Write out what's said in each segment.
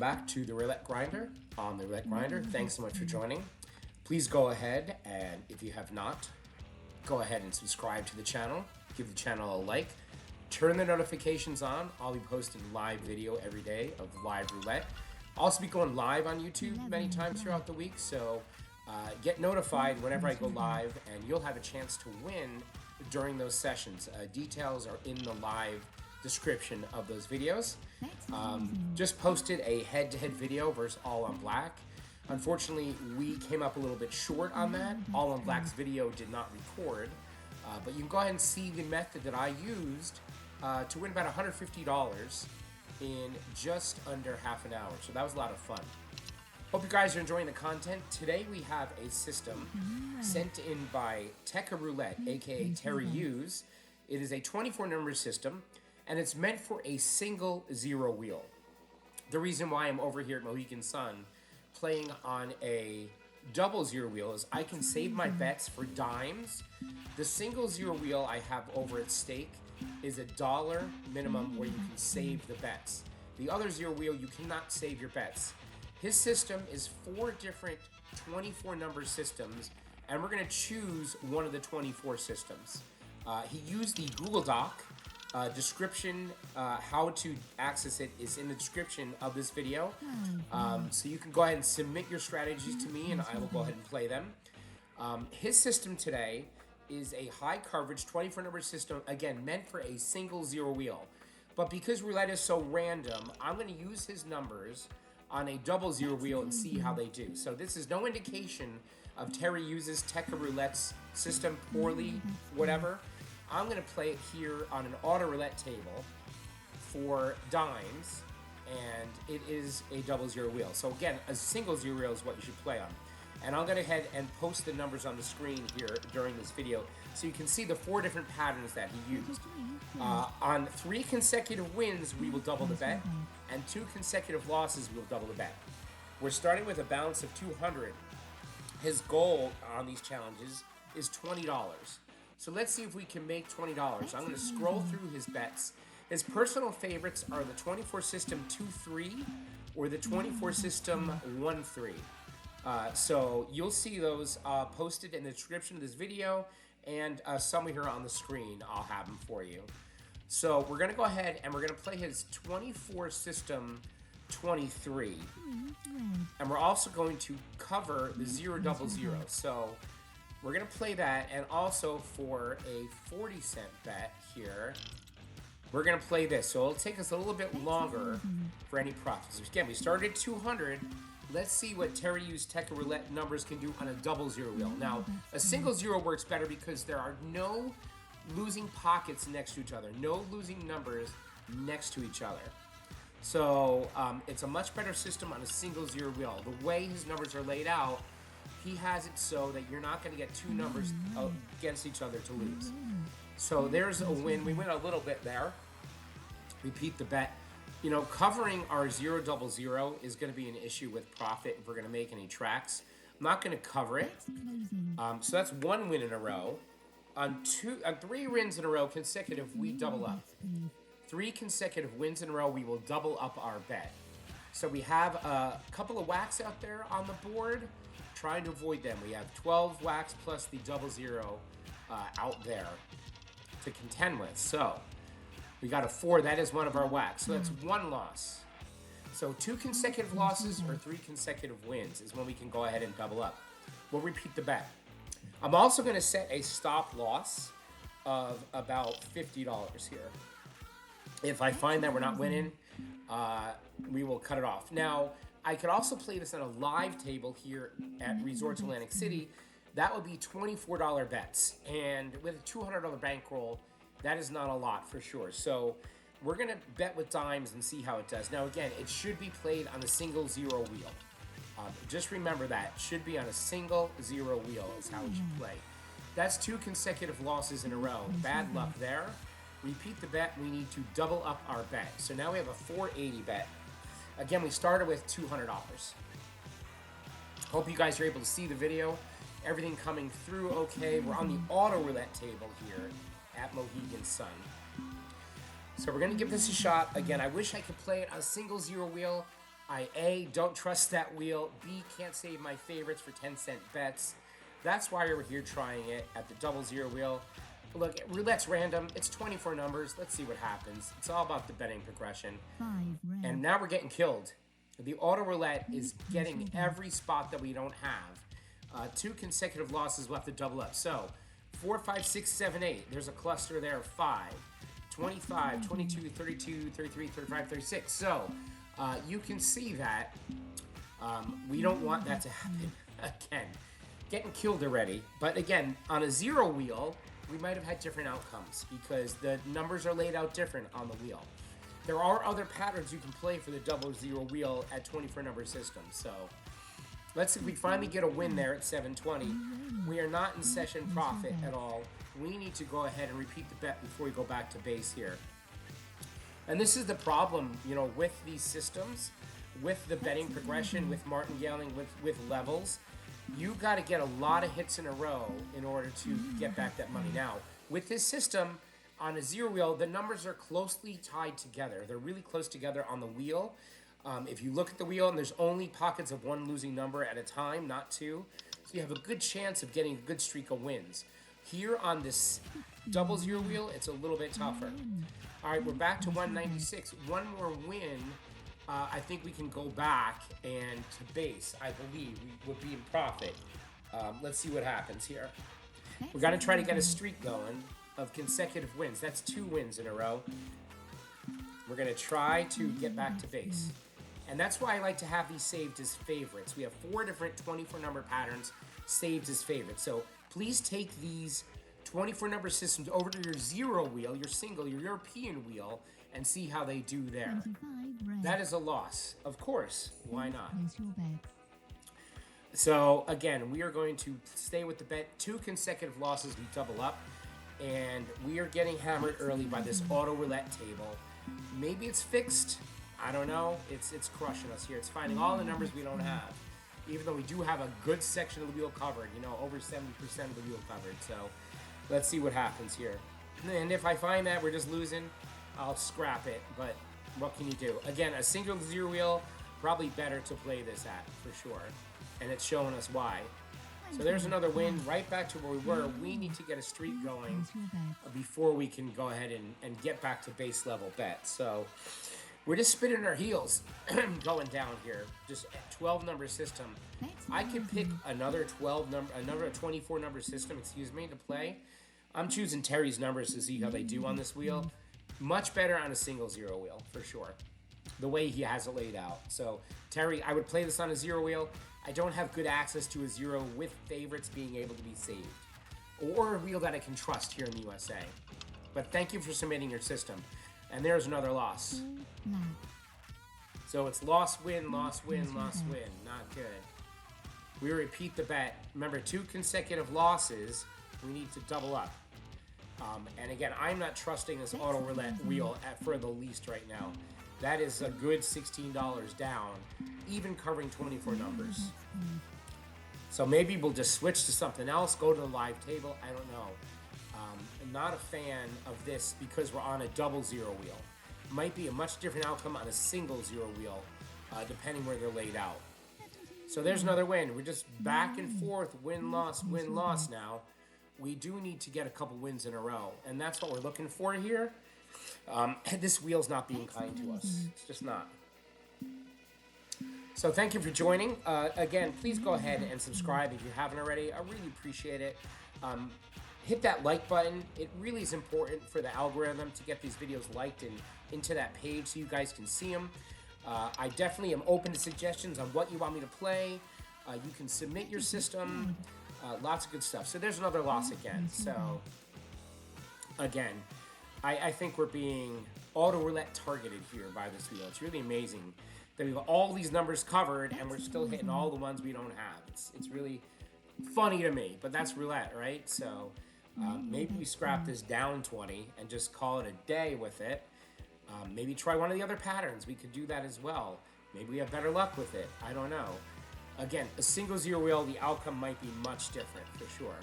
back to the Roulette Grinder on the Roulette Grinder. Thanks so much for joining. Please go ahead and if you have not, go ahead and subscribe to the channel. Give the channel a like. Turn the notifications on. I'll be posting live video every day of live roulette. I'll also be going live on YouTube many times throughout the week, so get notified whenever I go live, and you'll have a chance to win during those sessions. Details are in the live description of those videos. Just posted a head-to-head video versus All on Black. Unfortunately, we came up a little bit short on that. All on Black's video did not record, but you can go ahead and see the method that I used to win about $150 in just under half an hour. So that was a lot of fun. Hope you guys are enjoying the content. Today we have a system sent in by Tekka Roulette, aka Terry Hughes. It is a 24 number system, and it's meant for a single zero wheel. The reason why I'm over here at Mohegan Sun playing on a double zero wheel is I can save my bets for dimes. The single zero wheel I have over at stake is $1 minimum where you can save the bets. The other zero wheel, you cannot save your bets. His system is 4 different 24 number systems, and we're gonna choose one of the 24 systems. He used the Google Doc. Description, how to access it is in the description of this video. So you can go ahead and submit your strategies to me and I will go ahead and play them. His system today is a high coverage 24 number system, again, meant for a single zero wheel. But because roulette is so random, I'm going to use his numbers on a double zero wheel and see how they do. So this is no indication of Terry uses Tekka Roulette's system poorly, whatever. I'm going to play it here on an auto roulette table for dimes, and it is a double zero wheel. So again, a single zero wheel is what you should play on. And I'll go ahead and post the numbers on the screen here during this video so you can see the 4 different patterns that he used. On 3 consecutive wins, we will double the bet, and 2 consecutive losses, we will double the bet. We're starting with a balance of 200. His goal on these challenges is $20. So let's see if we can make $20. I'm going to scroll through his bets. His personal favorites are the 24 system 2-3 or the 24 system 1-3. So you'll see those posted in the description of this video, and somewhere here on the screen I'll have them for you. So we're going to go ahead and we're going to play his 24 system 23. And we're also going to cover the 0 double 0. So we're going to play that, and also for a 40-cent bet here, we're going to play this. So it'll take us a little bit longer for any profits. Again, we started at 200. Let's see what Terry Hughes Tekka Roulette numbers can do on a double zero wheel. Now, a single zero works better because there are no losing pockets next to each other, no losing numbers next to each other. So it's a much better system on a single zero wheel. The way his numbers are laid out, he has it so that you're not going to get 2 numbers against each other to lose. So there's a win. We win a little bit there. Repeat the bet. You know, covering our 0 double 0 is going to be an issue with profit if we're going to make any tracks. I'm not going to cover it. So that's 1 win in a row. On 3 wins in a row consecutive, we double up. 3 consecutive wins in a row, we will double up our bet. So we have a couple of whacks out there on the board. Trying to avoid them. We have 12 whacks plus the double 0 out there to contend with. So we got a 4. That is one of our whacks. So that's 1 loss. So 2 consecutive losses or 3 consecutive wins is when we can go ahead and double up. We'll repeat the bet. I'm also going to set a stop loss of about $50 here. If I find that we're not winning, we will cut it off. Now, I could also play this on a live table here at Resorts Atlantic City. That would be $24 bets. And with a $200 bankroll, that is not a lot for sure. So we're going to bet with dimes and see how it does. Now, again, it should be played on a single zero wheel. Just remember that. It should be on a single zero wheel is how we should play. That's 2 consecutive losses in a row. Bad luck there. Repeat the bet. We need to double up our bet. So now we have a $480 bet. Again, we started with $200. Hope you guys are able to see the video. Everything coming through okay. We're on the auto roulette table here at Mohegan Sun. So we're going to give this a shot. Again, I wish I could play it on a single zero wheel. I A, don't trust that wheel. B, can't save my favorites for 10-cent bets. That's why we're here trying it at the 00 wheel. Look, roulette's random. It's 24 numbers. Let's see what happens. It's all about the betting progression. And now we're getting killed. The auto roulette is getting every spot that we don't have. 2 consecutive losses left to double up. So 4, 5, 6, 7, 8. There's a cluster there of 5, 25, 22, 32, 33, 35, 36. So you can see that we don't want that to happen again. Getting killed already. But again, on a 0 wheel, we might have had different outcomes because the numbers are laid out different on the wheel. There are other patterns you can play for the 00 wheel at 24 number systems. So let's see if we finally get a win there at 720. We are not in session profit at all. We need to go ahead and repeat the bet before we go back to base here. And this is the problem, you know, with these systems, with the betting progression, with martingaling, with levels. You got to get a lot of hits in a row in order to get back that money. Now, with this system, on a 0 wheel, the numbers are closely tied together. They're really close together on the wheel. If you look at the wheel, and there's only pockets of 1 losing number at a time, not 2. So you have a good chance of getting a good streak of wins. Here on this 00 wheel, it's a little bit tougher. All right, we're back to 196. One more win. I think we can go back and to base. I believe we would be in profit. Let's see what happens here. We're going to try to get a streak going of consecutive wins. That's 2 wins in a row. We're going to try to get back to base. And that's why I like to have these saved as favorites. We have 4 different 24 number patterns saved as favorites. So please take these 24 number systems over to your 0 wheel, your single, your European wheel, and see how they do there. That is a loss. Of course. Why not? So, again, we are going to stay with the bet. 2 consecutive losses, we double up. And we are getting hammered early by this auto roulette table. Maybe it's fixed. I don't know. It's crushing us here. It's finding all the numbers we don't have. Even though we do have a good section of the wheel covered. You know, over 70% of the wheel covered. So, let's see what happens here. And if I find that we're just losing, I'll scrap it, but what can you do? Again, a single 0 wheel, probably better to play this at, for sure. And it's showing us why. So there's another win, right back to where we were. We need to get a streak going before we can go ahead and get back to base level bet. So we're just spinning our heels going down here. Just a 12 number system. I could pick another 24 number system, to play. I'm choosing Terry's numbers to see how they do on this wheel. Much better on a single 0 wheel, for sure. The way he has it laid out. So, Terry, I would play this on a 0 wheel. I don't have good access to a 0 with favorites being able to be saved. Or a wheel that I can trust here in the USA. But thank you for submitting your system. And there's another loss. So it's loss, win, loss, win, loss, win. Not good. We repeat the bet. Remember, 2 consecutive losses. We need to double up. And again, I'm not trusting this auto roulette wheel for the least right now. That is a good $16 down, even covering 24 numbers. So maybe we'll just switch to something else, go to the live table. I don't know. I'm not a fan of this because we're on a 00 wheel. Might be a much different outcome on a single 0 wheel, depending where they're laid out. So there's another win. We're just back and forth, win-loss now. We do need to get a couple wins in a row, and that's what we're looking for here. This wheel's not being kind to us. It's just not. So thank you for joining. Again, please go ahead and subscribe if you haven't already. I really appreciate it. Hit that like button. It really is important for the algorithm to get these videos liked and into that page so you guys can see them. I definitely am open to suggestions on what you want me to play. You can submit your system. Lots of good stuff. So there's another loss again. So, again, I think we're being auto roulette targeted here by this wheel. It's really amazing that we have all these numbers covered and we're still hitting all the ones we don't have. It's really funny to me, but that's roulette, right? So maybe we scrap this down 20 and just call it a day with it. Maybe try one of the other patterns. We could do that as well. Maybe we have better luck with it. I don't know. Again, a single 0 wheel, the outcome might be much different, for sure.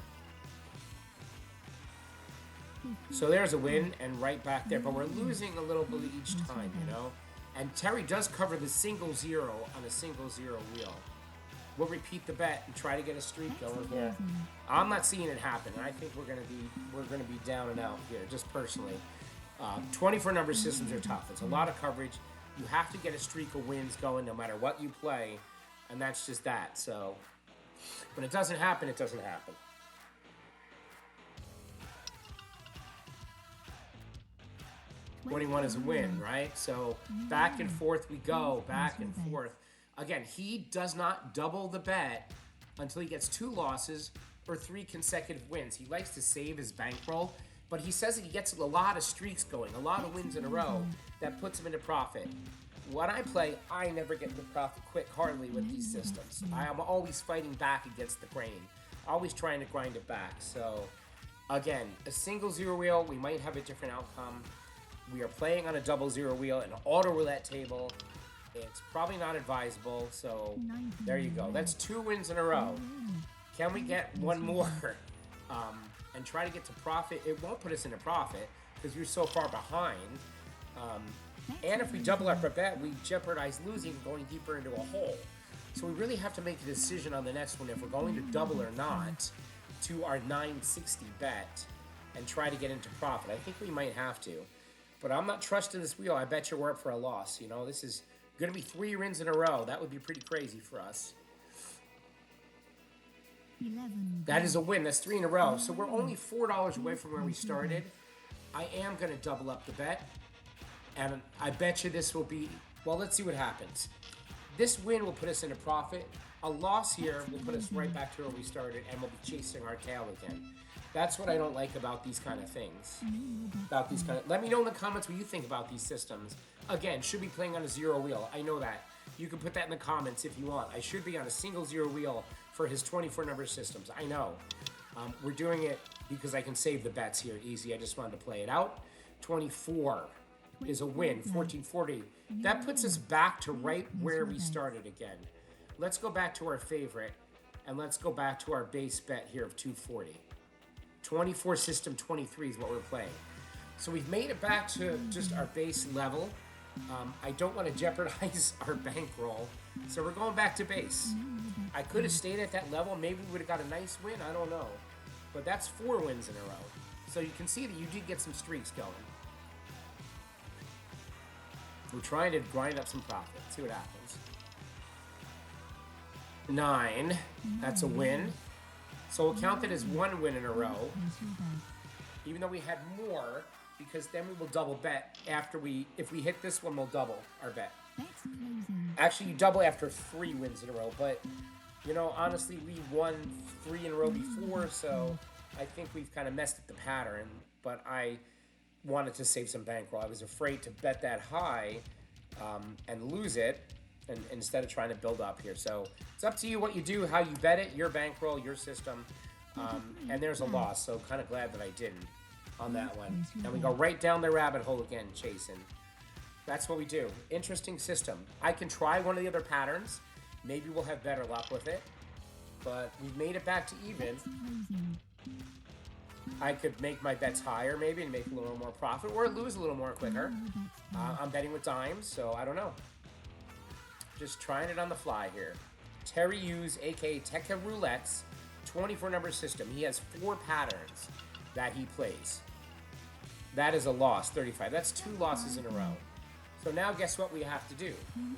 So there's a win, and right back there. But we're losing a little bit each time, you know? And Terry does cover the single zero on a single zero wheel. We'll repeat the bet and try to get a streak going here. I'm not seeing it happen. I think we're gonna be down and out here, just personally. 24 number systems are tough. It's a lot of coverage. You have to get a streak of wins going no matter what you play, and that's just that. So when it doesn't happen, it doesn't happen. 21 is a win, right? So back and forth we go, back and forth. Again, he does not double the bet until he gets 2 losses or 3 consecutive wins. He likes to save his bankroll, but he says that he gets a lot of streaks going, a lot of wins in a row that puts him into profit. When I play, I never get into profit quick, hardly with these systems. I am always fighting back against the grain, always trying to grind it back. So again, a single zero wheel, we might have a different outcome. We are playing on a double zero wheel, an auto roulette table. It's probably not advisable, so there you go. That's 2 wins in a row. Can we get one more and try to get to profit? It won't put us into profit because we're so far behind. And if we double up our bet, we jeopardize losing and going deeper into a hole. So we really have to make a decision on the next one if we're going to double or not to our 960 bet and try to get into profit. I think we might have to. But I'm not trusting this wheel. I bet you we're up for a loss. You know, this is going to be 3 wins in a row. That would be pretty crazy for us. 11. That is a win. That's 3 in a row. So we're only $4 away from where we started. I am going to double up the bet. And I bet you this will be... Well, let's see what happens. This win will put us into profit. A loss here will put us right back to where we started, and we'll be chasing our tail again. That's what I don't like about these kind of things. Let me know in the comments what you think about these systems. Again, should be playing on a zero wheel. I know that. You can put that in the comments if you want. I should be on a single zero wheel for his 24 number systems. I know. We're doing it because I can save the bets here easy. I just wanted to play it out. 24 is a win. 1440. That puts us back to right where we started again. Let's go back to our favorite, and let's go back to our base bet here of 240. 24 system 23 is what we're playing. So we've made it back to just our base level. I don't want to jeopardize our bankroll, so we're going back to base. I could have stayed at that level. Maybe we would have got a nice win. I don't know. But that's 4 wins in a row. So you can see that you did get some streaks going. We're trying to grind up some profit. See what happens. 9. That's a win. So we'll count it as 1 win in a row. Even though we had more, because then we will double bet after if we hit this one, we'll double our bet. Actually, you double after 3 wins in a row, but, you know, honestly, we won 3 in a row before, so I think we've kind of messed up the pattern, but I wanted to save some bankroll. I was afraid to bet that high and lose it, and instead of trying to build up here. So it's up to you what you do, how you bet it, your bankroll, your system, and there's a loss, so kind of glad that I didn't on that one. And we go right down the rabbit hole again, chasing. That's what we do. Interesting system. I can try one of the other patterns. Maybe we'll have better luck with it. But we've made it back to even. I could make my bets higher maybe and make a little more profit or lose a little more quicker. I'm betting with dimes, so I don't know. Just trying it on the fly here. Terry Hughes, aka Tekka Roulette's 24 number system. He has 4 patterns that he plays. That is a loss, 35. That's 2 losses in a row. So now guess what we have to do?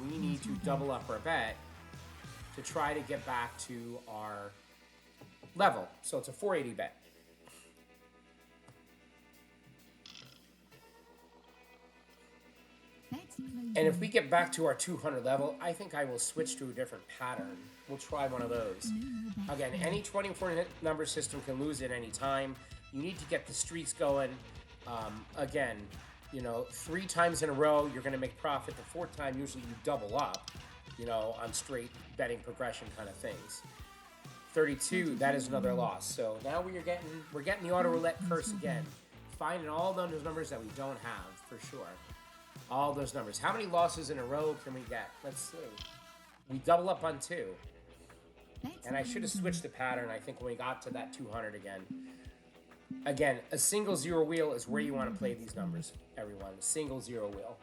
We need to double up our bet to try to get back to our level. So it's a 480 bet. And if we get back to our 200 level, I think I will switch to a different pattern. We'll try one of those. Again, any 24 number system can lose at any time. You need to get the streaks going. Again, you know, 3 times in a row, you're going to make profit. The 4th time, usually you double up, you know, on straight betting progression kind of things. 32, that is another loss. So now we're getting the auto roulette curse again. Finding all those numbers that we don't have, for sure. All those numbers. How many losses in a row can we get? Let's see. We double up on 2. And I should have switched the pattern, I think, when we got to that 200 again. Again, a single zero wheel is where you want to play these numbers, everyone. A single zero wheel.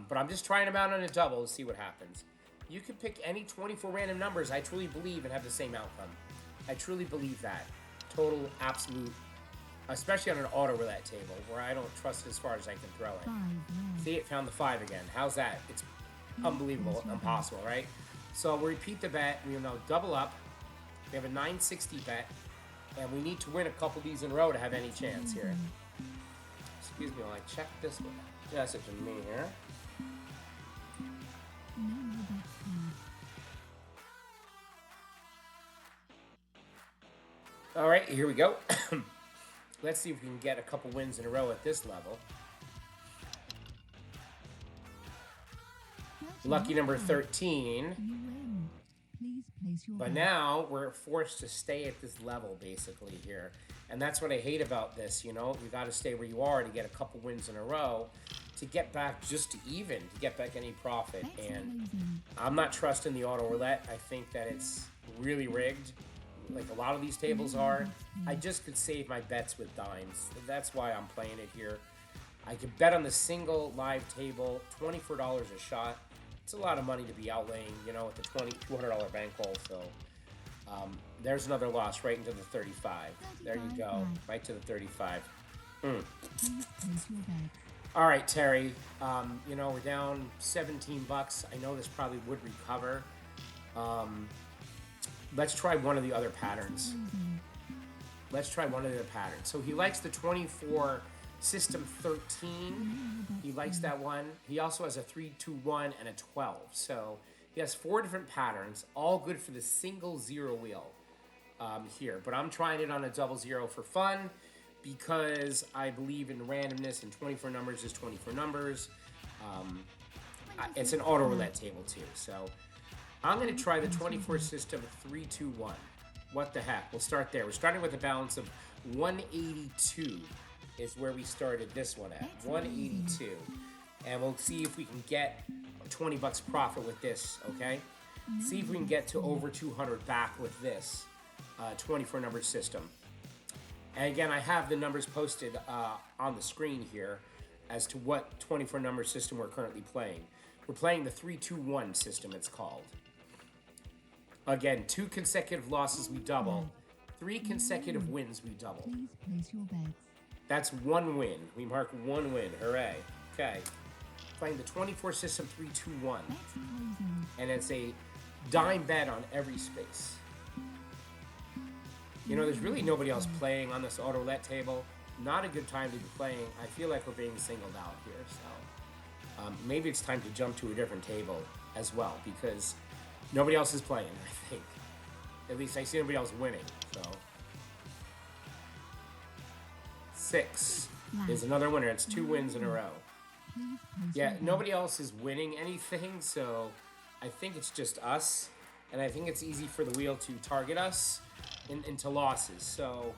But I'm just trying them out on a double to see what happens. You can pick any 24 random numbers, I truly believe, and have the same outcome. I truly believe that. Total, absolute, especially on an auto roulette table where I don't trust it as far as I can throw it. See, it found the 5 again. How's that? It's unbelievable, impossible, right? So we'll repeat the bet. We now double up. We have a 960 bet, and we need to win a couple of these in a row to have any chance here. Excuse me while I check this one. Message to me here. All right, here we go. Let's see if we can get a couple wins in a row at this level. Lucky number 13. But now we're forced to stay at this level basically here. And that's what I hate about this, you know. You got to stay where you are to get a couple wins in a row to get back just to even, to get back any profit. And I'm not trusting the auto roulette. I think that it's really rigged, like a lot of these tables are. I just could save my bets with dimes. That's why I'm playing it here. I could bet on the single live table, $24 a shot. It's a lot of money to be outlaying, you know, with the $200 bankroll. So there's another loss right into the 35. There you go, right to the 35. All right, Terry. You know, we're down 17 bucks. I know this probably would recover. Let's try one of the other patterns. So he likes the 24 system 13. He likes that one. He also has a 3, 2, 1, and a 12. So he has 4 different patterns, all good for the single zero wheel here. But I'm trying it on a double zero for fun because I believe in randomness, and 24 numbers is 24 numbers. It's an auto roulette table too. So I'm going to try the 24 system 3, 2, 1. What the heck? We'll start there. We're starting with a balance of 182 is where we started this one at. 182. And we'll see if we can get 20 bucks profit with this, okay? See if we can get to over 200 back with this 24 number system. And again, I have the numbers posted on the screen here as to what 24 number system we're currently playing. We're playing the 3-2-1 system, it's called. Again, 2 consecutive losses, we double. 3 consecutive wins, we double. Please place your bets. That's 1 win. We mark 1 win. Hooray. Okay. Playing the 24 system 3-2-1. And it's a dime bet on every space. You know, there's really nobody else playing on this auto roulette table. Not a good time to be playing. I feel like we're being singled out here. So maybe it's time to jump to a different table as well, because nobody else is playing, I think. At least I see nobody else winning. So 6 is another winner. It's 2 wins in a row. Yeah, nobody else is winning anything, so I think it's just us. And I think it's easy for the wheel to target us into losses. So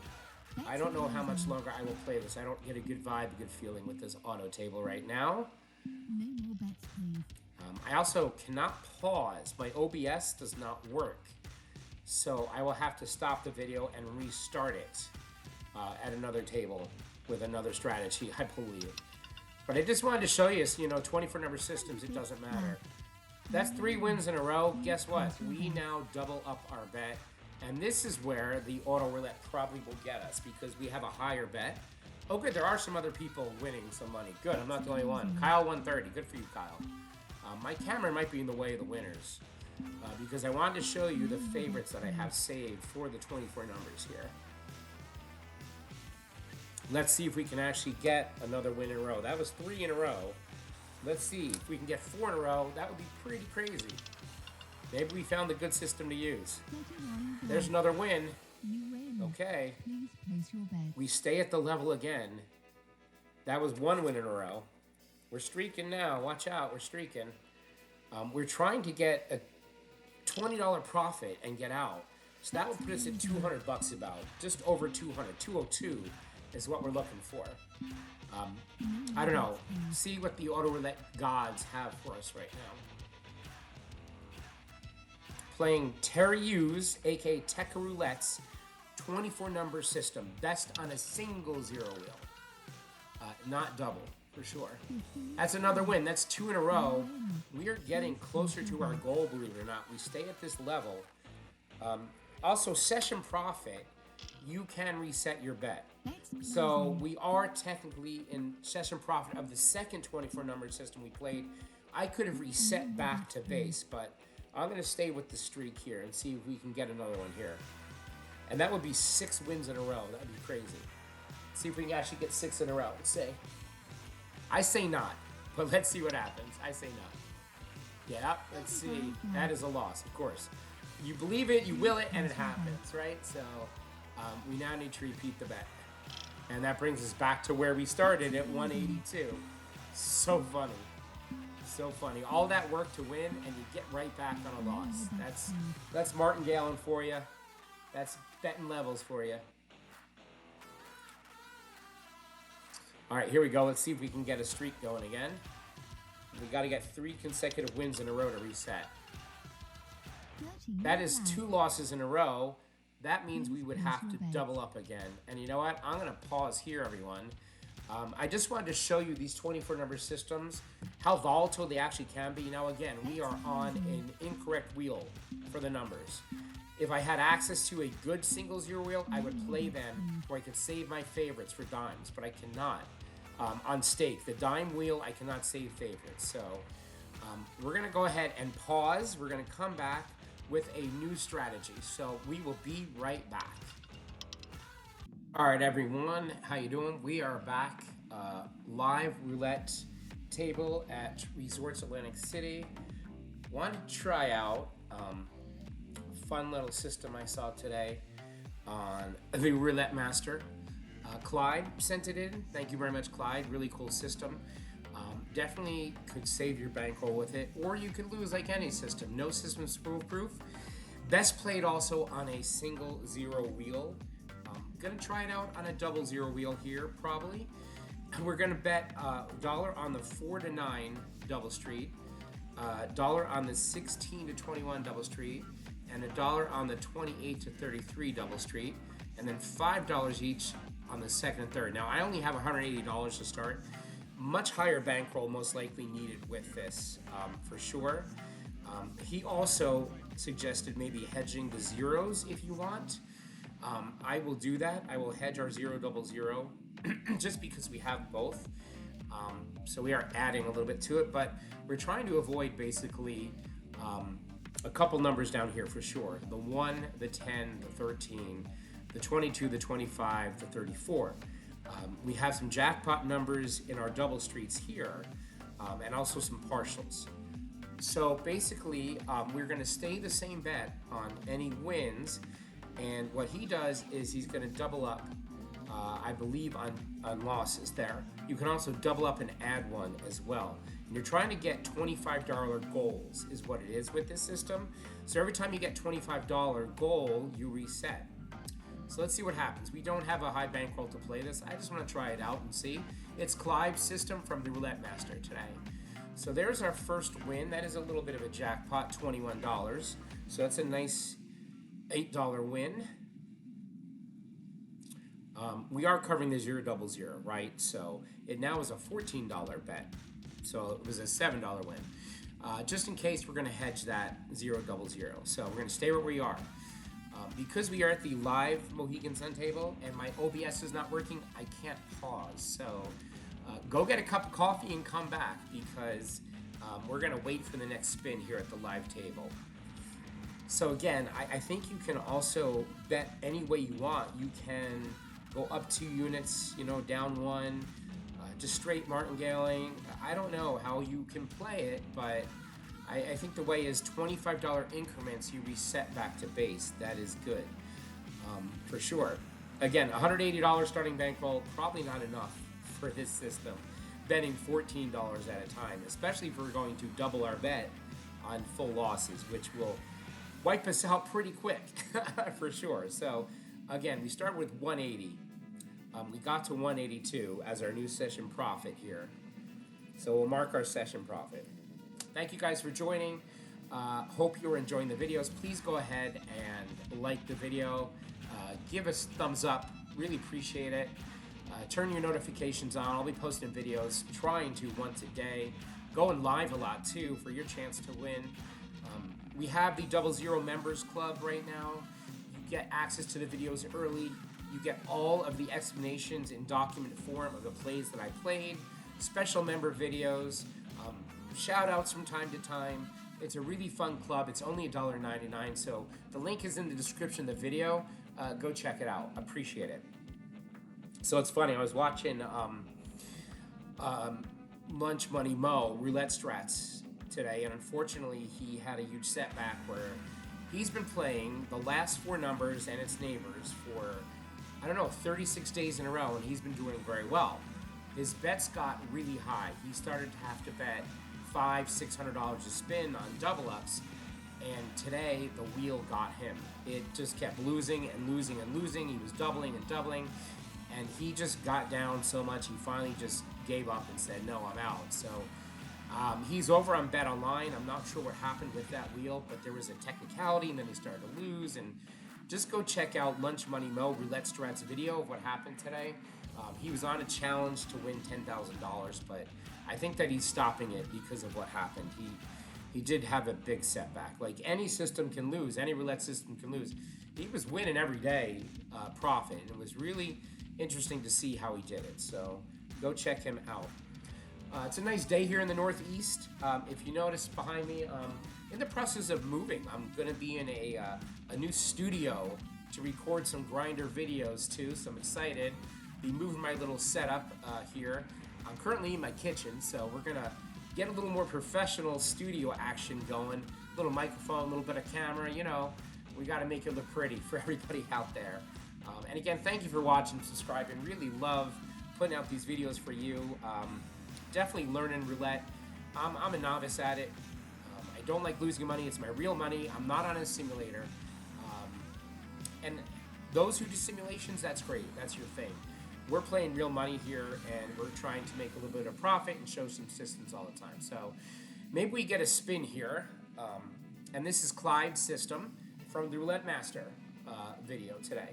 I don't know how much longer I will play this. I don't get a good vibe, a good feeling with this auto table right now. No more bets, please. I also cannot pause. My OBS does not work. So I will have to stop the video and restart it at another table with another strategy, I believe. But I just wanted to show you, you know, 24 number systems, it doesn't matter. That's 3 wins in a row. Guess what? We now double up our bet. And this is where the auto roulette probably will get us, because we have a higher bet. Oh, good. There are some other people winning some money. Good. I'm not the only one. Kyle 130. Good for you, Kyle. My camera might be in the way of the winners because I wanted to show you the favorites that I have saved for the 24 numbers here. Let's see if we can actually get another win in a row. That was 3 in a row. Let's see if we can get 4 in a row. That would be pretty crazy. Maybe we found a good system to use. There's another win. Okay. We stay at the level again. That was 1 win in a row. We're streaking now. Watch out. We're streaking. We're trying to get a $20 profit and get out. So that would put us at 200 bucks about. Just over 200. 202 is what we're looking for. I don't know. See what the auto roulette gods have for us right now. Playing Terry Hughes, aka Tekka Roulette's 24 number system. Best on a single zero wheel. Not double. for sure. That's another win. That's 2 in a row. We are getting closer to our goal, believe it or not. We stay at this level. Also, session profit, you can reset your bet. So we are technically in session profit of the second 24 numbered system we played. I could have reset back to base, but I'm going to stay with the streak here and see if we can get another one here. And that would be 6 wins in a row. That would be crazy. See if we can actually get 6 in a row. Let's say. I say not, but let's see what happens. I say not. Yeah, let's see. That is a loss, of course. You believe it, you will it, and it happens, right? So we now need to repeat the bet. And that brings us back to where we started at 182. So funny. So funny. All that work to win, and you get right back on a loss. That's martingale for you. That's betting levels for you. All right, here we go. Let's see if we can get a streak going again. We got to get 3 consecutive wins in a row to reset. That is 2 losses in a row. That means we would have to double up again. And you know what? I'm going to pause here, everyone. I just wanted to show you these 24 number systems, how volatile they actually can be. Now, again, we are on an incorrect wheel for the numbers. If I had access to a good single zero wheel, I would play them where I could save my favorites for dimes, but I cannot. On stake, the dime wheel, I cannot save favorites. So we're going to go ahead and pause. We're going to come back with a new strategy. So we will be right back. All right, everyone, how you doing? We are back live roulette table at Resorts Atlantic City. Want to try out fun little system I saw today on the Roulette Master. Clyde sent it in. Thank you very much, Clyde. Really cool system. Definitely could save your bankroll with it, or you could lose like any system. No system is foolproof. Best played also on a single zero wheel. Gonna try it out on a double zero wheel here, probably. We're gonna bet $1 on the 4 to 9 double street, $1 on the 16 to 21 double street, and $1 on the 28 to 33 double street, and then $5 each on the second and third. Now, I only have $180 to start. Much higher bankroll most likely needed with this, for sure. He also suggested maybe hedging the zeros if you want. I will do that. I will hedge our 0-0-0 just because we have both. So we are adding a little bit to it, but we're trying to avoid basically a couple numbers down here for sure. The 1, the 10, the 13, the 22, the 25, the 34. We have some jackpot numbers in our double streets here, and also some partials. So basically, we're going to stay the same bet on any wins, and what he does is he's going to double up, I believe, on losses there. You can also double up and add one as well. And you're trying to get $25 goals is what it is with this system. So every time you get $25 goal, you reset. So let's see what happens. We don't have a high bankroll to play this. I just want to try it out and see. It's Clive's system from the Roulette Master today. So there's our first win. That is a little bit of a jackpot, $21. So that's a nice $8 win. We are covering the 0-0-0, right? So it now is a $14 bet. So it was a $7 win. Just in case, we're going to hedge that 0-0-0. So we're going to stay where we are. Because we are at the live Mohegan Sun table and my OBS is not working, I can't pause. So go get a cup of coffee and come back because we're going to wait for the next spin here at the live table. So again, I think you can also bet any way you want. You can go up 2 units, down 1, just straight martingaling. I don't know how you can play it, but I think the way is $25 increments, you reset back to base. That is good, for sure. Again, $180 starting bankroll, probably not enough for this system. Betting $14 at a time, especially if we're going to double our bet on full losses, which will wipe us out pretty quick, for sure. So, again, we start with 180. We got to 182 as our new session profit here. So we'll mark our session profit. Thank you guys for joining. Hope you're enjoying the videos. Please go ahead and like the video. Give us thumbs up. Really appreciate it. Turn your notifications on. I'll be posting videos, trying to once a day. Going live a lot too for your chance to win. We have the 00 Members Club right now. You get access to the videos early. You get all of the explanations in document form of the plays that I played, special member videos, shout outs from time to time. It's a really fun club. It's only $1.99, so the link is in the description of the video. Go check it out. Appreciate it. So it's funny, I was watching Lunch Money Mo, Roulette Strats today, and unfortunately he had a huge setback where he's been playing the last four numbers and its neighbors for, 36 days in a row, and he's been doing very well. His bets got really high. He started to have to bet $500-600 a spin on double ups, and today the wheel got him. It just kept losing and losing and losing. He was doubling and doubling, and he just got down so much he finally just gave up and said, no, I'm out. So he's over on Bet Online. I'm not sure what happened with that wheel, but there was a technicality, and then he started to lose. And just go check out Lunch Money Mo Roulette Strats video of what happened today. He was on a challenge to win $10,000, but I think that he's stopping it because of what happened. He did have a big setback. Like any system can lose, any roulette system can lose. He was winning every day profit, and it was really interesting to see how he did it. So go check him out. It's a nice day here in the Northeast. If you notice behind me, in the process of moving. I'm going to be in a new studio to record some grinder videos too, so I'm excited. Be moving my little setup here. I'm currently in my kitchen, so we're going to get a little more professional studio action going. A little microphone, a little bit of camera, we got to make it look pretty for everybody out there. And again, thank you for watching, subscribing. Really love putting out these videos for you. Definitely learning roulette. I'm a novice at it. I don't like losing money. It's my real money. I'm not on a simulator. And those who do simulations, that's great. That's your thing. We're playing real money here, and we're trying to make a little bit of profit and show some systems all the time. So maybe we get a spin here. And this is Clyde's system from the Roulette Master video today.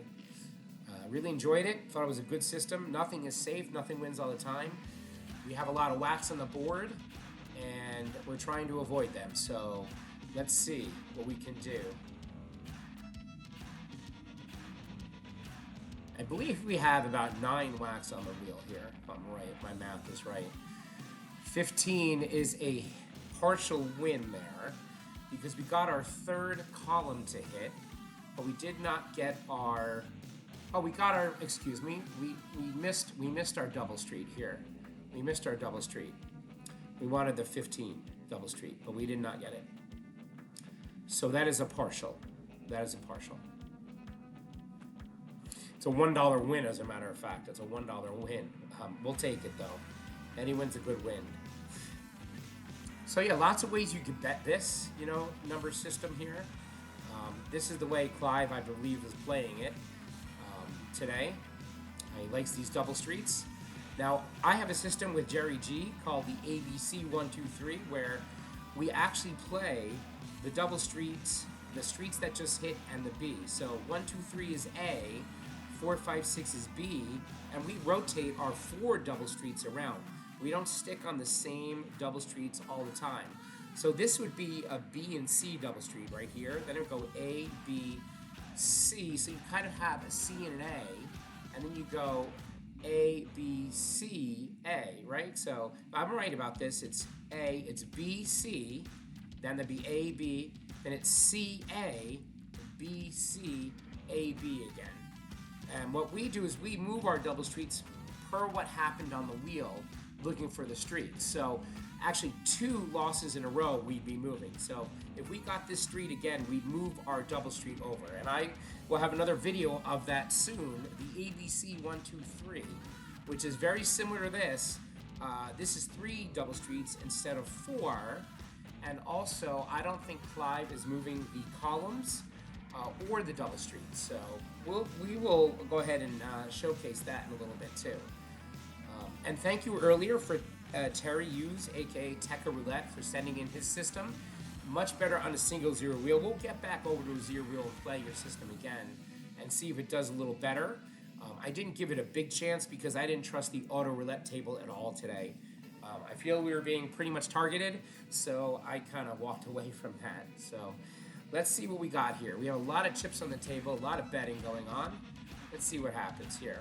Really enjoyed it. Thought it was a good system. Nothing is safe. Nothing wins all the time. We have a lot of whacks on the board, and we're trying to avoid them. So let's see what we can do. I believe we have about 9 whacks on the wheel here, if I'm right. My math is right. 15 is a partial win there because we got our third column to hit, but we did not get our... Oh, we got our... Excuse me. We missed our double street here. We missed our double street. We wanted the 15 double street, but we did not get it. So that is a partial. That is a partial. It's a $1 win, as a matter of fact. It's a $1 win. We'll take it, though. Any win's a good win. So, yeah, lots of ways you could bet this, number system here. This is the way Clive, I believe, is playing it today. He likes these double streets. Now, I have a system with Jerry G called the ABC 123, where we actually play the double streets, the streets that just hit, and the B. So 1, 2, 3 is A, 4, 5, 6 is B, and we rotate our 4 double streets around. We don't stick on the same double streets all the time. So this would be a B and C double street right here. Then it would go A, B, C. So you kind of have a C and an A, and then you go A, B, C, A, right? So if I'm right about this, it's A, it's B, C, then there'd be A, B, then it's C, A, B, C, A, B again. And what we do is we move our double streets per what happened on the wheel, looking for the street. So actually 2 losses in a row we'd be moving. So if we got this street again, we'd move our double street over. And I will have another video of that soon, the ABC 123, which is very similar to this. This is 3 double streets instead of 4. And also, I don't think Clive is moving the columns or the double streets. So we will go ahead and showcase that in a little bit too. And thank you earlier for Terry Hughes, aka Tekka Roulette, for sending in his system. Much better on a single 0 wheel. We'll get back over to a 0 wheel and play your system again and see if it does a little better. I didn't give it a big chance because I didn't trust the auto roulette table at all today. I feel we were being pretty much targeted, so I kind of walked away from that. So let's see what we got here. We have a lot of chips on the table, a lot of betting going on. Let's see what happens here.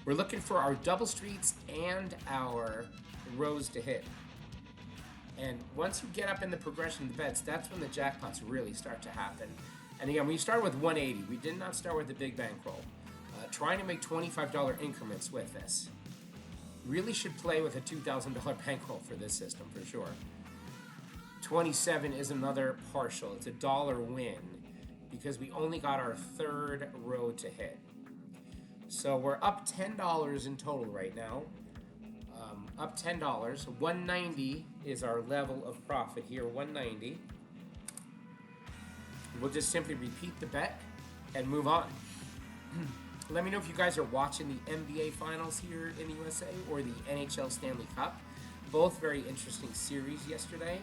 We're looking for our double streets and our rows to hit. And once you get up in the progression of the bets, that's when the jackpots really start to happen. And again, we started with 180. We did not start with the big bankroll. Trying to make $25 increments with this. Really should play with a $2,000 bankroll for this system for sure. 27 is another partial. It's $1 win because we only got our third row to hit. So we're up $10 in total right now. Up $10. 190 is our level of profit here. 190. We'll just simply repeat the bet and move on. Let me know if you guys are watching the NBA Finals here in the USA or the NHL Stanley Cup. Both very interesting series yesterday.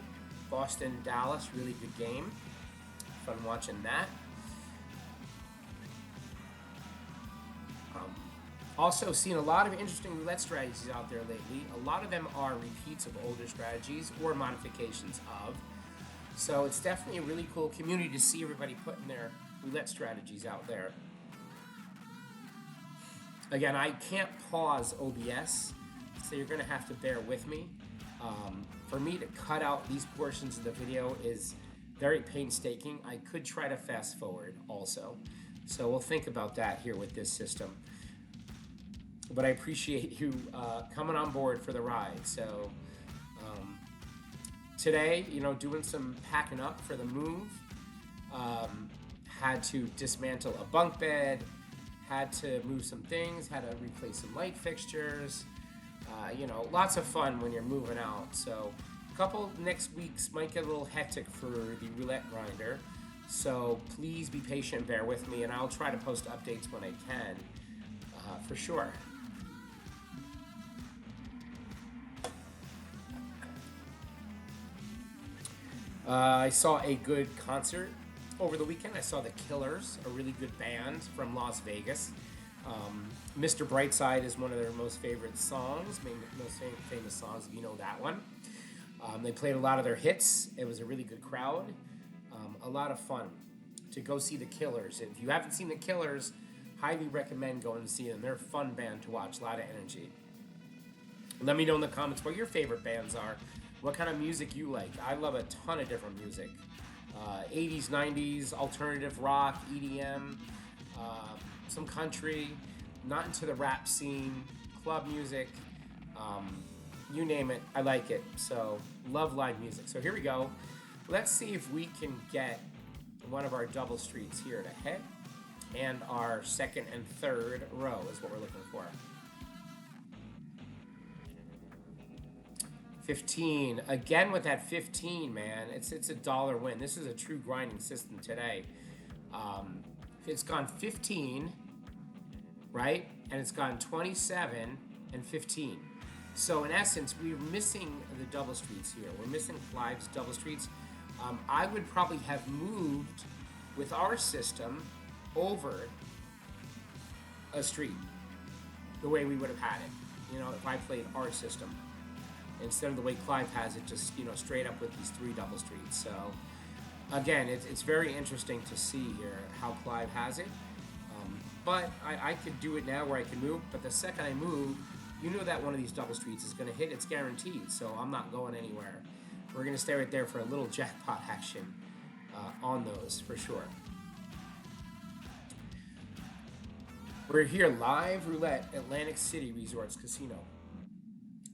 Boston, Dallas, really good game. Fun watching that. Also seen a lot of interesting roulette strategies out there lately. A lot of them are repeats of older strategies or modifications of. So it's definitely a really cool community to see everybody putting their roulette strategies out there. Again, I can't pause OBS, so you're going to have to bear with me. For me to cut out these portions of the video is very painstaking. I could try to fast forward also. So we'll think about that here with this system. But I appreciate you coming on board for the ride. So today, doing some packing up for the move. Had to dismantle a bunk bed. Had to move some things. Had to replace some light fixtures. Lots of fun when you're moving out. So a couple next weeks might get a little hectic for the roulette grinder. So please be patient and bear with me. And I'll try to post updates when I can for sure. I saw a good concert over the weekend. I saw the Killers, a really good band from Las Vegas. Mr. Brightside is one of their most favorite songs, most famous songs, if you know that one. They played a lot of their hits. It was a really good crowd. A lot of fun to go see the Killers. If you haven't seen the Killers, highly recommend going to see them. They're a fun band to watch, a lot of energy. Let me know in the comments what your favorite bands are. What kind of music you like. I love a ton of different music. 80s, 90s, alternative rock, EDM, some country, not into the rap scene, club music, you name it, I like it. So, love live music. So here we go. Let's see if we can get one of our double streets here to hit. And our second and third row is what we're looking for. 15. Again with that 15, man. It's $1 win. This is a true grinding system today. It's gone 15, right? And it's gone 27 and 15. So in essence, we're missing the double streets here. We're missing Clive's double streets. I would probably have moved with our system over a street the way we would have had it, if I played our system. Instead of the way Clive has it, just straight up with these 3 double streets. So again, it's very interesting to see here how Clive has it. But I could do it now where I can move. But the second I move, that one of these double streets is going to hit. It's guaranteed. So I'm not going anywhere. We're going to stay right there for a little jackpot action on those for sure. We're here live roulette, Atlantic City Resorts Casino.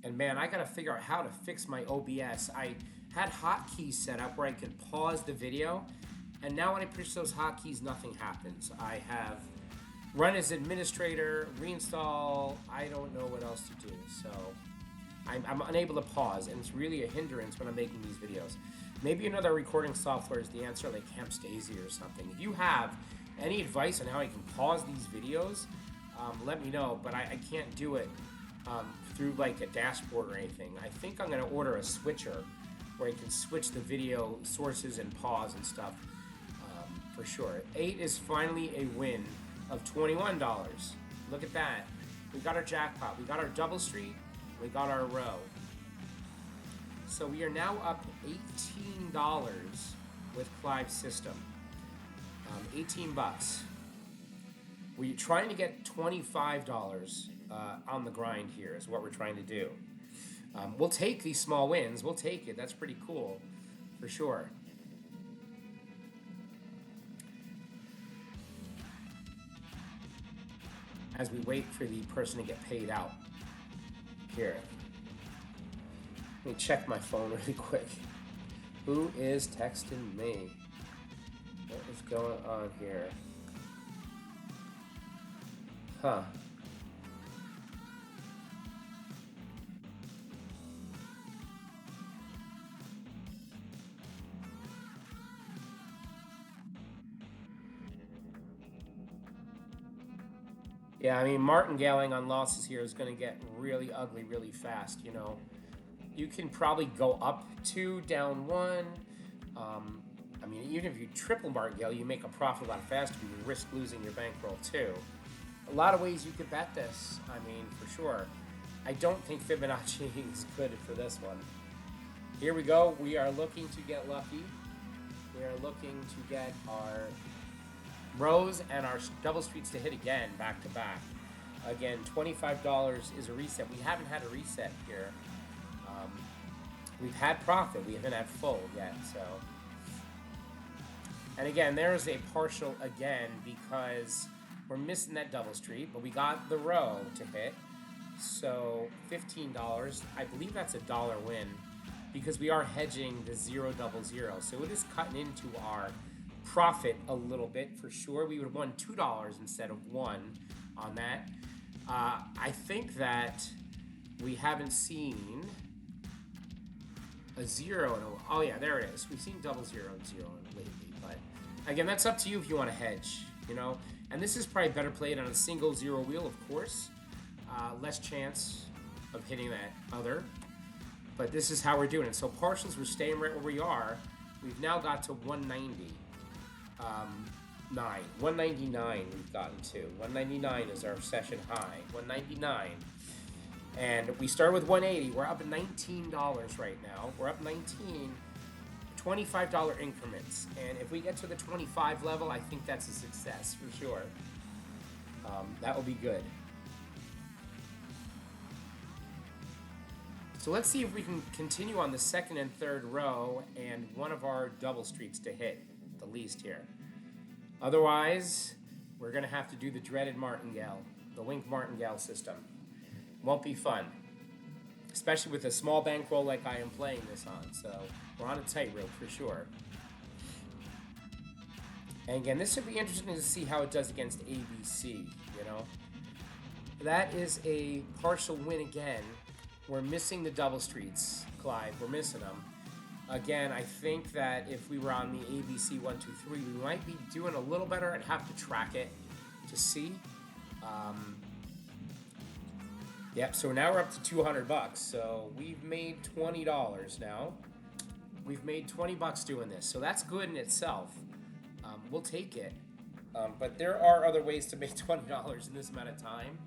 And man, I gotta figure out how to fix my OBS. I had hotkeys set up where I could pause the video, and now when I push those hotkeys, nothing happens. I have run as administrator, reinstall, I don't know what else to do. So I'm unable to pause, and it's really a hindrance when I'm making these videos. Maybe another recording software is the answer, like Camtasia or something. If you have any advice on how I can pause these videos, let me know, but I can't do it through like a dashboard or anything. I think I'm going to order a switcher where I can switch the video sources and pause and stuff for sure. 8 is finally a win of $21. Look at that. We got our jackpot. We got our double street. We got our row. So we are now up $18 with Clive's system. 18 bucks. We're trying to get $25 on the grind here is what we're trying to do. We'll take these small wins. We'll take it. That's pretty cool for sure. As we wait for the person to get paid out. Here. Let me check my phone really quick. Who is texting me? What is going on here? Huh. Yeah, I mean, martingaling on losses here is going to get really ugly really fast, you know. You can probably go up 2, down 1. I mean, even if you triple martingale, you make a profit a lot faster, but you risk losing your bankroll too. A lot of ways you could bet this, I mean, for sure. I don't think Fibonacci is good for this one. Here we go. We are looking to get lucky. We are looking to get our rows and our double streets to hit again, back to back. Again, $25 is a reset. We haven't had a reset here. We've had profit. We haven't had full yet, so. And again, there's a partial again because we're missing that double street, but we got the row to hit. So $15, I believe that's a $1 win because we are hedging the 0 double 0. So it is cutting into our profit a little bit for sure. We would have won $2 instead of 1 on that. I think that we haven't seen a 0 in a, oh yeah, there it is. We've seen double 0 and 0 lately, but again, that's up to you if you want to hedge, you know. And this is probably better played on a single 0 wheel, of course. Less chance of hitting that other, but this is how we're doing it. So partials, we're staying right where we are. We've now got to 190. 199 we've gotten to. 199 is our session high. 199. And we start with 180. We're up $19 right now. We're up 19. $25 increments. And if we get to the 25 level, I think that's a success for sure. That will be good. So let's see if we can continue on the second and third row and one of our double streets to hit, the least here. Otherwise, we're going to have to do the dreaded martingale, the wink martingale system. Won't be fun, especially with a small bankroll like I am playing this on. So we're on a tightrope for sure. And again, this should be interesting to see how it does against ABC, you know. That is a partial win again. We're missing the double streets, Clive. We're missing them. Again, I think that if we were on the ABC 1, 2, 3, we might be doing a little better. I'd have to track it to see. Yep, so now we're up to $200. So we've made $20 now. We've made $20 doing this. So that's good in itself. We'll take it. But there are other ways to make $20 in this amount of time.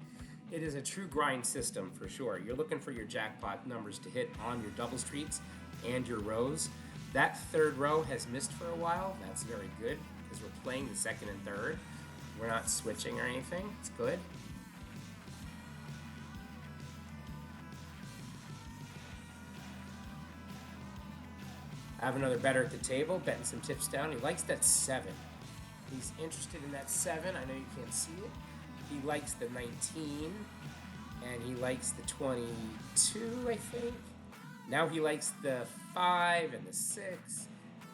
It is a true grind system for sure. You're looking for your jackpot numbers to hit on your double streets and your rows. That third row has missed for a while. That's very good because we're playing the second and third. We're not switching or anything. It's good. I have another bettor at the table, betting some tips down. He likes that 7. He's interested in that 7. I know you can't see it. He likes the 19, and he likes the 22, I think. Now he likes the 5 and the 6.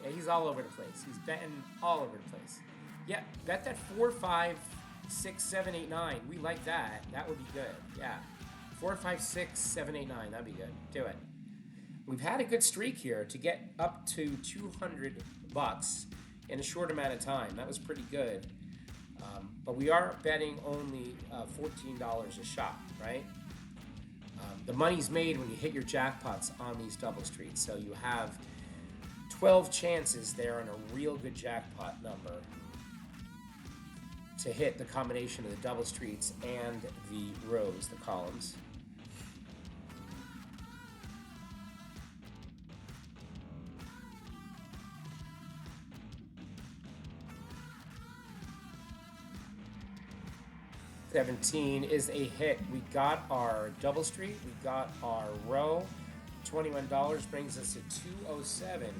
Yeah, he's all over the place. He's betting all over the place. Yeah, bet that 4, 5, 6, 7, 8, 9. We like that. That would be good. Yeah. 4, 5, 6, 7, 8, 9. That'd be good. Do it. We've had a good streak here to get up to $200 in a short amount of time. That was pretty good. But we are betting only $14 a shot, right? The money's made when you hit your jackpots on these double streets. So you have 12 chances there on a real good jackpot number. to hit the combination of the double streets and the rows, the columns. $17 is a hit. We got our double street, we got our row. $21 brings us to $207.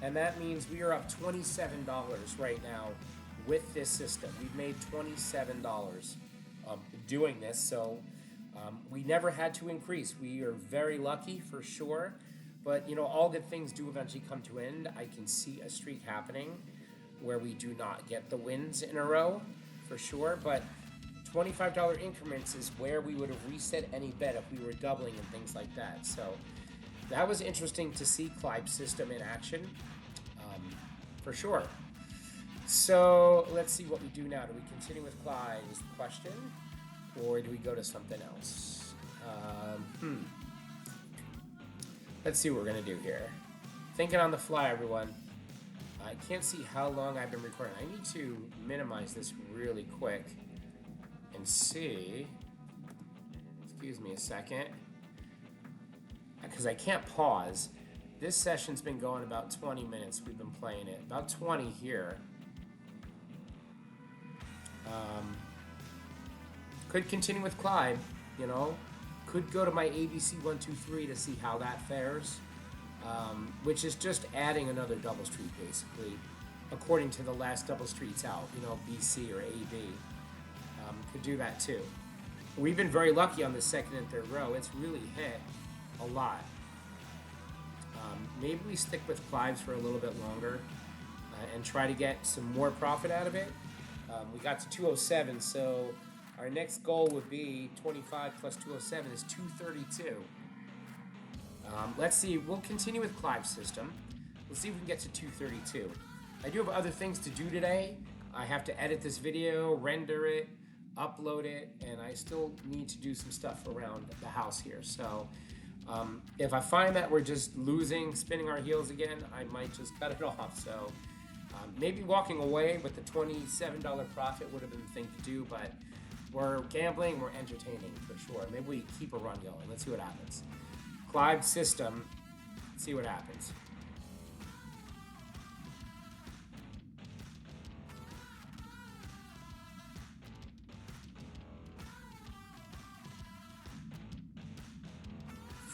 And that means we are up $27 right now with this system. We've made $27 doing this, so we never had to increase. We are very lucky for sure, but you know, all good things do eventually come to an end. I can see a streak happening where we do not get the wins in a row for sure, but $25 increments is where we would have reset any bet if we were doubling and things like that. So that was interesting to see Clive's system in action, for sure. So let's see what we do now. Do we continue with Clive is the question, or do we go to something else? Let's see what we're gonna do here. Thinking on the fly, everyone. I can't see how long I've been recording. I need to minimize this really quick and see. Excuse me a second, because I can't pause. This session's been going about 20 minutes. We've been playing it. About 20 here. Could continue with Clive, you know. Could go to my ABC 1, 2, 3 to see how that fares. Which is just adding another double street, basically, according to the last double streets out, you know, BC or AB. Could do that too. We've been very lucky on the second and third row. It's really hit a lot. Maybe we stick with Clive's for a little bit longer and try to get some more profit out of it. We got to 207, so our next goal would be 25 plus 207 is 232. Let's see, we'll continue with Clive's system. We'll see if we can get to 232. I do have other things to do today. I have to edit this video, render it, upload it, and I still need to do some stuff around the house here. So if I find that we're just losing, spinning our heels again, I might just cut it off. So maybe walking away with the $27 profit would have been the thing to do, but we're gambling, we're entertaining for sure. Maybe we keep a run going. Let's see what happens. Clive's system, see what happens.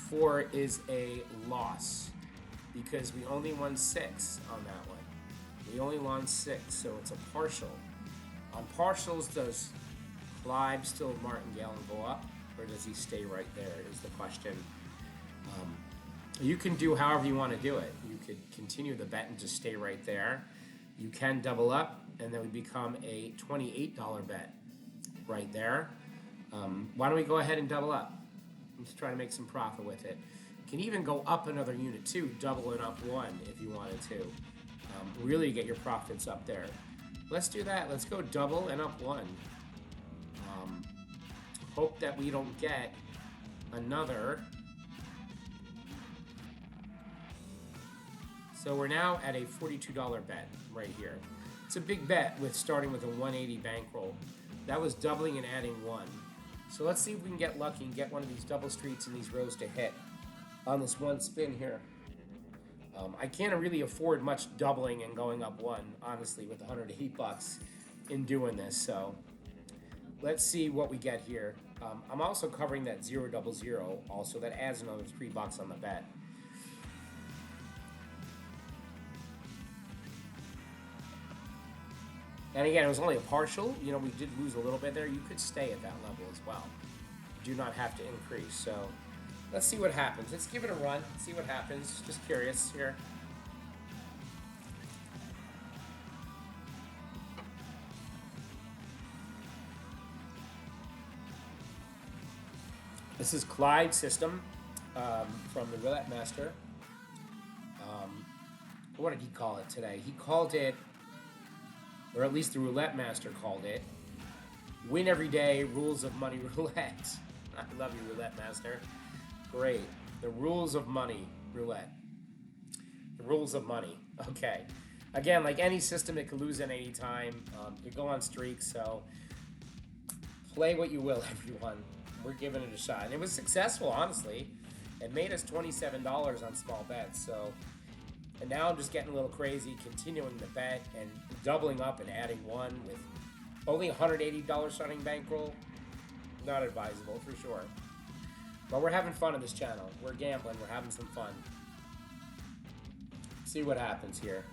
Four is a loss because we only won 6 on that one. We only won 6, so it's a partial. On partials, does Clive still martingale and go up, or does he stay right there is the question. You can do however you want to do it. You could continue the bet and just stay right there. You can double up, and then we become a $28 bet right there. Why don't we go ahead and double up? Let's try to make some profit with it. You can even go up another unit too, double it up 1 if you wanted to. Really get your profits up there. Let's do that. Let's go double and up 1. Hope that we don't get another. So we're now at a $42 bet right here. It's a big bet with starting with a 180 bankroll. That was doubling and adding 1. So let's see if we can get lucky and get one of these double streets and these rows to hit on this one spin here. I can't really afford much doubling and going up 1, honestly, with $108 in doing this. So let's see what we get here. I'm also covering that 000 also. That adds another $3 on the bet. And again, it was only a partial. You know, we did lose a little bit there. You could stay at that level as well. You do not have to increase. So let's see what happens. Let's give it a run. See what happens. Just curious here. This is Clyde's system from the Roulette Master. What did he call it today? He called it, or at least the Roulette Master called it, Win Every Day, Rules of Money Roulette. I love you, Roulette Master. Great. The Rules of Money Roulette. The Rules of Money. Okay. Again, like any system, it could lose at any time. It go on streaks, so play what you will, everyone. We're giving it a shot. And it was successful, honestly. It made us $27 on small bets, so... And now I'm just getting a little crazy, continuing the bet and doubling up and adding one with only $180 starting bankroll. Not advisable, for sure. But we're having fun on this channel. We're gambling. We're having some fun. See what happens here.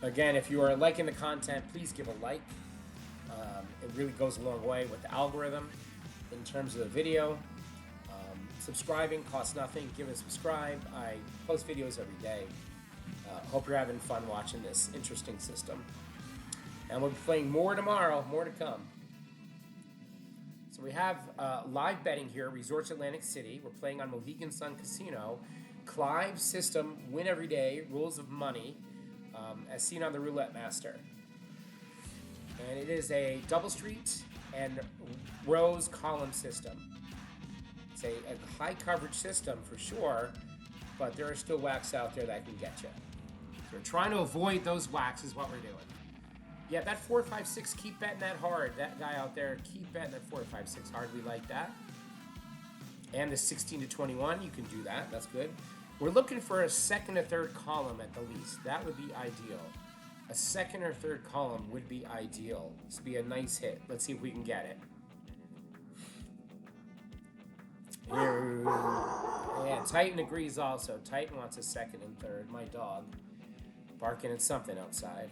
Again, if you are liking the content, please give a like. It really goes a long way with the algorithm in terms of the video. Subscribing costs nothing. Give it a subscribe. I post videos every day. Hope you're having fun watching this interesting system. And we'll be playing more tomorrow. More to come. So we have live betting here. Resorts Atlantic City. We're playing on Mohegan Sun Casino. Clive system. Win every day. Rules of money. As seen on the Roulette Master. And it is a double street and rows column system. It's a high coverage system for sure, but there are still whacks out there that can get you. So we're trying to avoid those whacks is what we're doing. Yeah, that 4-5-6, keep betting that hard. That guy out there, keep betting that 4-5-6 hard. We like that. And the 16 to 21, you can do that. That's good. We're looking for a second or third column at the least. That would be ideal. A second or third column would be ideal. This would be a nice hit. Let's see if we can get it. Yeah, Titan agrees also. Titan wants a second and third. My dog barking at something outside.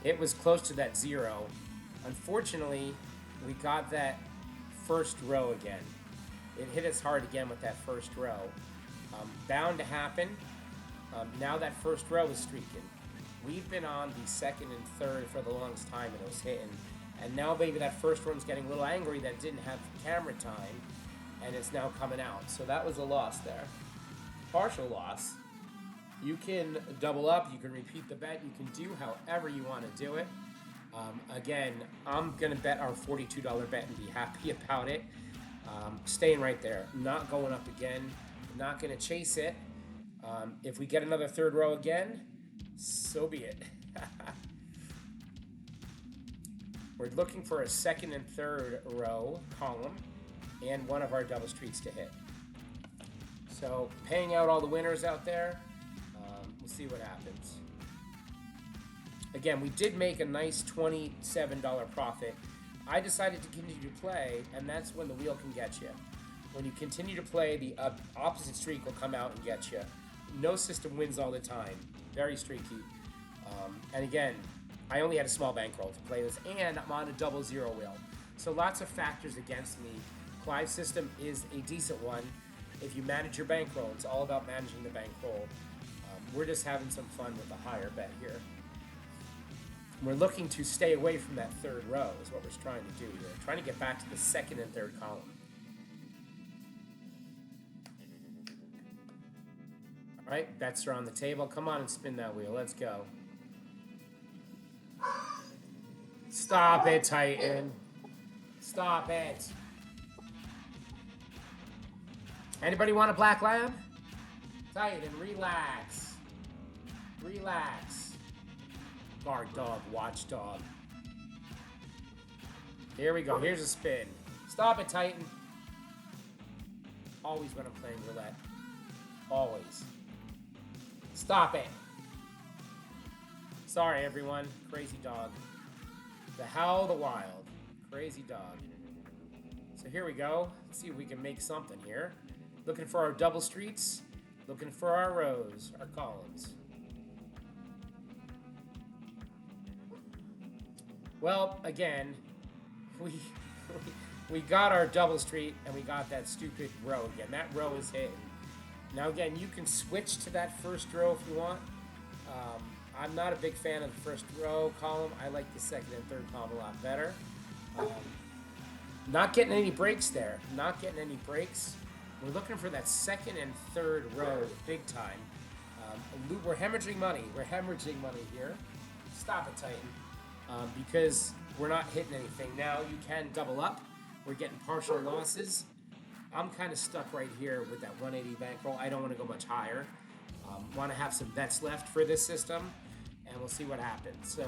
It was close to that 0. Unfortunately, we got that first row again. It hit us hard again with that first row. Bound to happen. Now that first row is streaking. We've been on the second and third for the longest time and it was hitting. And now maybe that first one's getting a little angry that didn't have camera time and it's now coming out. So that was a loss there. Partial loss. You can double up, you can repeat the bet, you can do however you want to do it. Again, I'm going to bet our $42 bet and be happy about it. Staying right there. Not going up again. Not going to chase it. If we get another third row again, so be it. We're looking for a second and third row column and one of our double streets to hit. So paying out all the winners out there. We'll see what happens. Again, we did make a nice $27 profit. I decided to continue to play, and that's when the wheel can get you. When you continue to play, the opposite streak will come out and get you. No system wins all the time. Very streaky. And again, I only had a small bankroll to play this, and I'm on a double zero wheel. So lots of factors against me. Clive's system is a decent one. If you manage your bankroll, it's all about managing the bankroll. We're just having some fun with the higher bet here. We're looking to stay away from that third row is what we're trying to do here. Trying to get back to the second and third column. All right, bets are on the table. Come on and spin that wheel. Let's go. Stop it, Titan. Stop it. Anybody want a black lab? Titan, relax. Relax. Guard dog, watchdog. Here we go. Here's a spin. Stop it, Titan. Always when I'm playing roulette. Always. Stop it. Sorry, everyone. Crazy dog. The Howl the Wild. Crazy dog. So here we go. Let's see if we can make something here. Looking for our double streets. Looking for our rows, our columns. Well, again, we got our double street and we got that stupid row again. That row is hitting. Now again, you can switch to that first row if you want. I'm not a big fan of the first row column. I like the second and third column a lot better. Not getting any breaks there. Not getting any breaks. We're looking for that second and third row big time. We're hemorrhaging money. We're hemorrhaging money here. Stop it, Titan. Because we're not hitting anything. Now you can double up. We're getting partial losses. I'm kind of stuck right here with that 180 bankroll. I don't want to go much higher. Want to have some bets left for this system, and we'll see what happens. So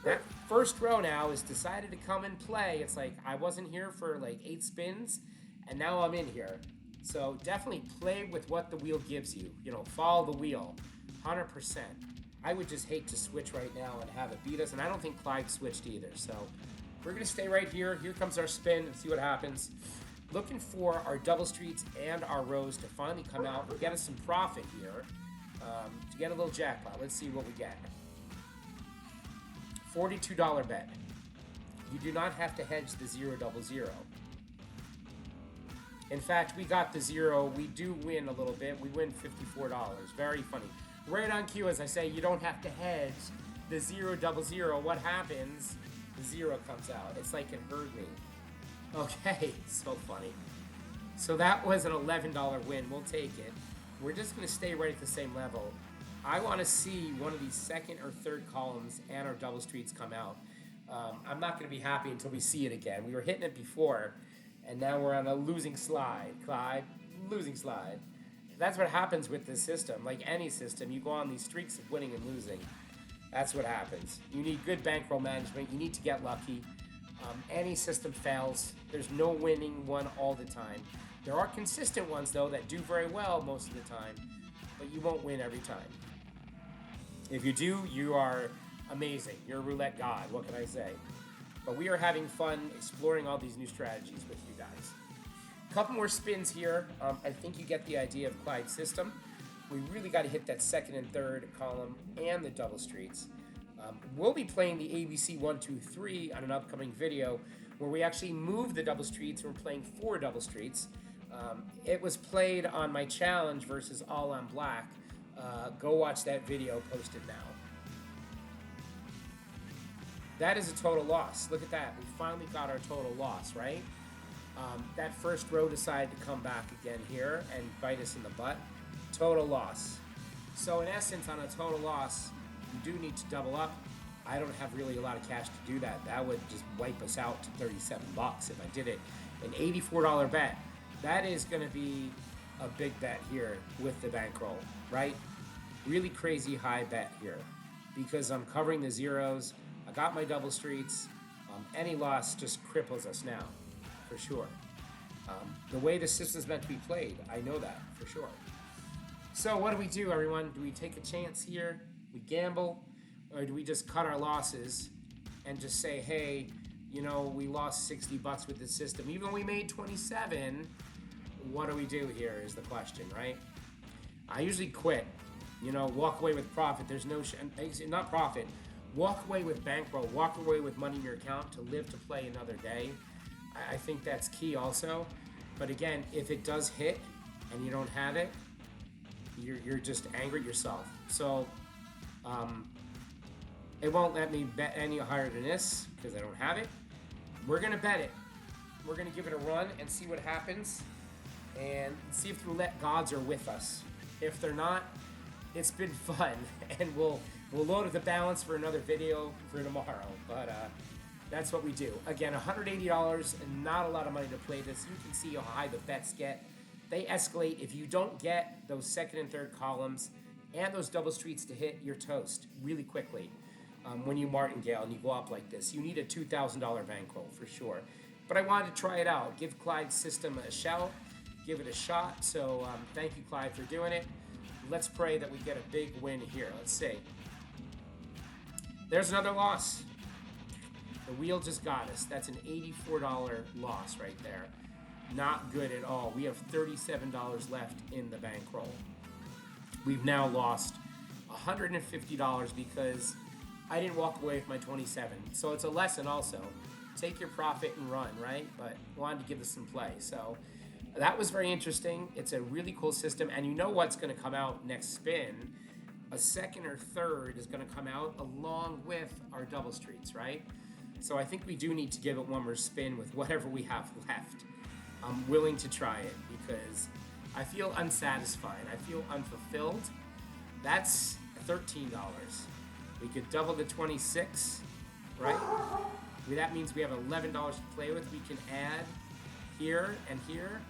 that first row now is decided to come and play. It's like I wasn't here for like 8 spins, and now I'm in here. So definitely play with what the wheel gives you. You know, follow the wheel, 100%. I would just hate to switch right now and have it beat us, and I don't think Clyde switched either. So we're going to stay right here. Here comes our spin and see what happens. Looking for our double streets and our rows to finally come out and get us some profit here. To get a little jackpot. Let's see what we get. $42 bet. You do not have to hedge the 0 double 0. In fact, we got the 0. We do win a little bit. We win $54. Very funny. Right on cue, as I say, you don't have to hedge the 0 double 0. What happens? The 0 comes out. It's like it heard me. Okay, so funny. So that was an $11 win. We'll take it. We're just going to stay right at the same level. I want to see one of these second or third columns and our double streets come out. I'm not going to be happy until we see it again. We were hitting it before, and now we're on a losing slide. Clyde, losing slide. That's what happens with this system. Like any system, you go on these streaks of winning and losing. That's what happens. You need good bankroll management. You need to get lucky. Any system fails. There's no winning one all the time. There are consistent ones, though, that do very well most of the time, but you won't win every time. If you do, you are amazing. You're a roulette god. What can I say? But we are having fun exploring all these new strategies with you guys. A couple more spins here. I think you get the idea of Clyde's system. We really got to hit that second and third column and the double streets. We'll be playing the ABC 1, 2, 3 on an upcoming video where we actually move the double streets. We're playing 4 double streets. It was played on my challenge versus All on Black. Go watch that video posted now. That is a total loss. Look at that. We finally got our total loss, right? That first row decided to come back again here and bite us in the butt. Total loss. So in essence, on a total loss, you do need to double up. I don't have really a lot of cash to do that. That would just wipe us out to $37 if I did it. An $84 bet. That is going to be a big bet here with the bankroll, right? Really crazy high bet here because I'm covering the zeros. I got my double streets. Any loss just cripples us now, for sure. The way the system's meant to be played, I know that for sure. So what do we do, everyone? Do we take a chance here? We gamble? Or do we just cut our losses and just say, hey, you know, we lost $60 with this system. Even though we made 27, what do we do here is the question, right? I usually quit. You know, walk away with profit. There's no, not profit. Walk away with bankroll. Walk away with money in your account to live to play another day. I think that's key also. But again, if it does hit and you don't have it, you're just angry at yourself. So it won't let me bet any higher than this because I don't have it. We're going to bet it. We're going to give it a run and see what happens and see if the roulette gods are with us. If they're not, it's been fun, and we'll load up the balance for another video for tomorrow. But that's what we do. Again, $180 and not a lot of money to play this. You can see how high the bets get. They escalate. If you don't get those second and third columns and those double streets to hit, you're toast really quickly. When you martingale and you go up like this, you need a $2,000 bankroll for sure. But I wanted to try it out. Give Clyde's system a shout. Give it a shot. So thank you, Clyde, for doing it. Let's pray that we get a big win here. Let's see. There's another loss. The wheel just got us. That's an $84 loss right there. Not good at all. We have $37 left in the bankroll. We've now lost $150 because I didn't walk away with my 27. So it's a lesson also. Take your profit and run, right? But wanted to give this some play. So that was very interesting. It's a really cool system. And you know what's going to come out next spin? A second or third is going to come out along with our double streets, right? So I think we do need to give it one more spin with whatever we have left. I'm willing to try it because I feel unsatisfied. I feel unfulfilled. That's $13. We could double the 26, right? That means we have $11 to play with. We can add here and here.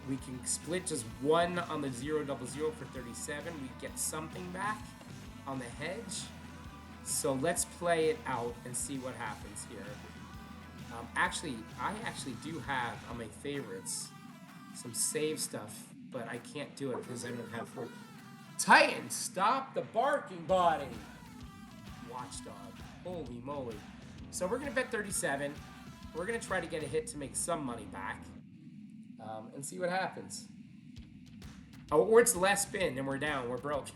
We can split just one on the 0 double 0 for 37. We get something back on the hedge. So let's play it out and see what happens here. I actually do have on my favorites some save stuff, but I can't do it because I don't have four. Titan, stop the barking, buddy. Watchdog. Holy moly. So we're going to bet 37. We're going to try to get a hit to make some money back and see what happens. Oh, or it's the last spin and we're down. We're broke.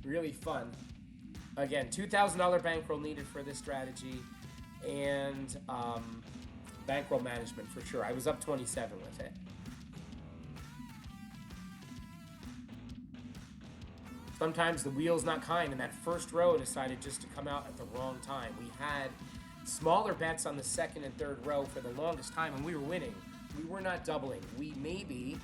Really fun. Again, $2,000 bankroll needed for this strategy and bankroll management for sure. I was up 27 with it. Sometimes the wheel's not kind, and that first row decided just to come out at the wrong time. We had smaller bets on the second and third row for the longest time, and we were winning. We were not doubling. We maybe,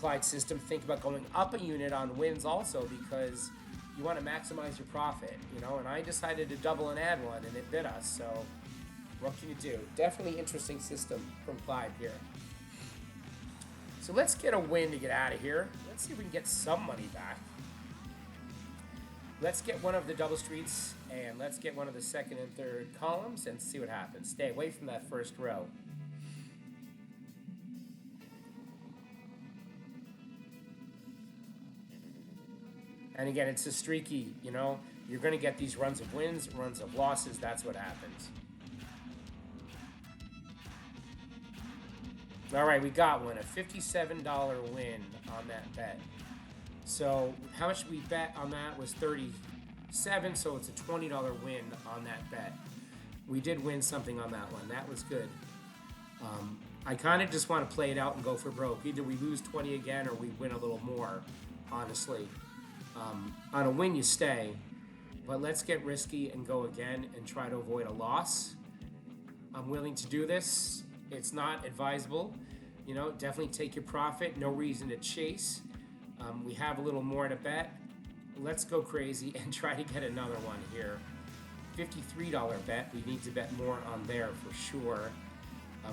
Clyde system, think about going up a unit on wins also because you want to maximize your profit, you know, and I decided to double and add one, and it bit us, so what can you do? Definitely interesting system from Clyde here. So let's get a win to get out of here. Let's see if we can get some money back. Let's get one of the double streets, and let's get one of the second and third columns and see what happens. Stay away from that first row. And again, it's a streaky, you know. You're going to get these runs of wins, runs of losses. That's what happens. All right, we got one. A $57 win on that bet. So how much we bet on that was 37, so it's a $20 win on that bet. We did win something on that one. That was good. I kind of just want to play it out and go for broke. Either we lose 20 again or we win a little more, honestly. On a win, you stay. But let's get risky and go again and try to avoid a loss. I'm willing to do this. It's not advisable. You know, definitely take your profit. No reason to chase. We have a little more to bet. Let's go crazy and try to get another one here. $53 bet. We need to bet more on there for sure.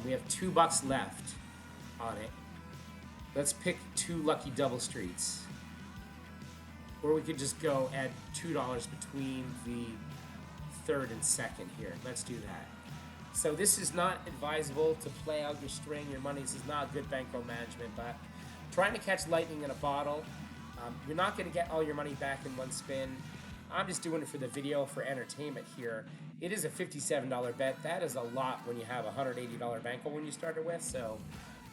We have $2 left on it. Let's pick two lucky double streets. Or we could just go add $2 between the third and second here. Let's do that. So this is not advisable to play out your string, your money. This is not good bankroll management, but trying to catch lightning in a bottle. You're not going to get all your money back in one spin. I'm just doing it for the video, for entertainment here. It is a $57 bet. That is a lot when you have a $180 bankroll when you started with, so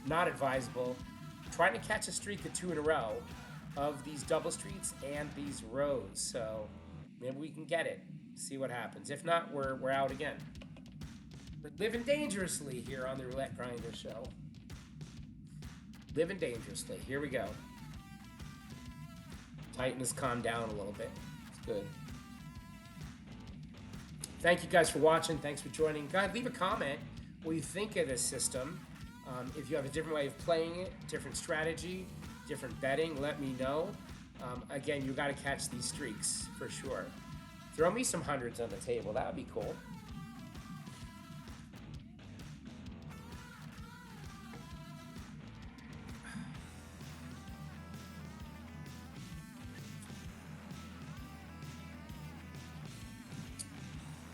not advisable. Trying to catch a streak of 2 in a row of these double streets and these rows, so maybe we can get it. See what happens. If not, we're out again. We're living dangerously here on the Roulette Grinder Show. Living dangerously. Here we go. Titan has calmed down a little bit. It's good. Thank you guys for watching. Thanks for joining. Guys, leave a comment what you think of this system. If you have a different way of playing it, different strategy, different betting, let me know. Again, you got to catch these streaks for sure. Throw me some hundreds on the table. That would be cool.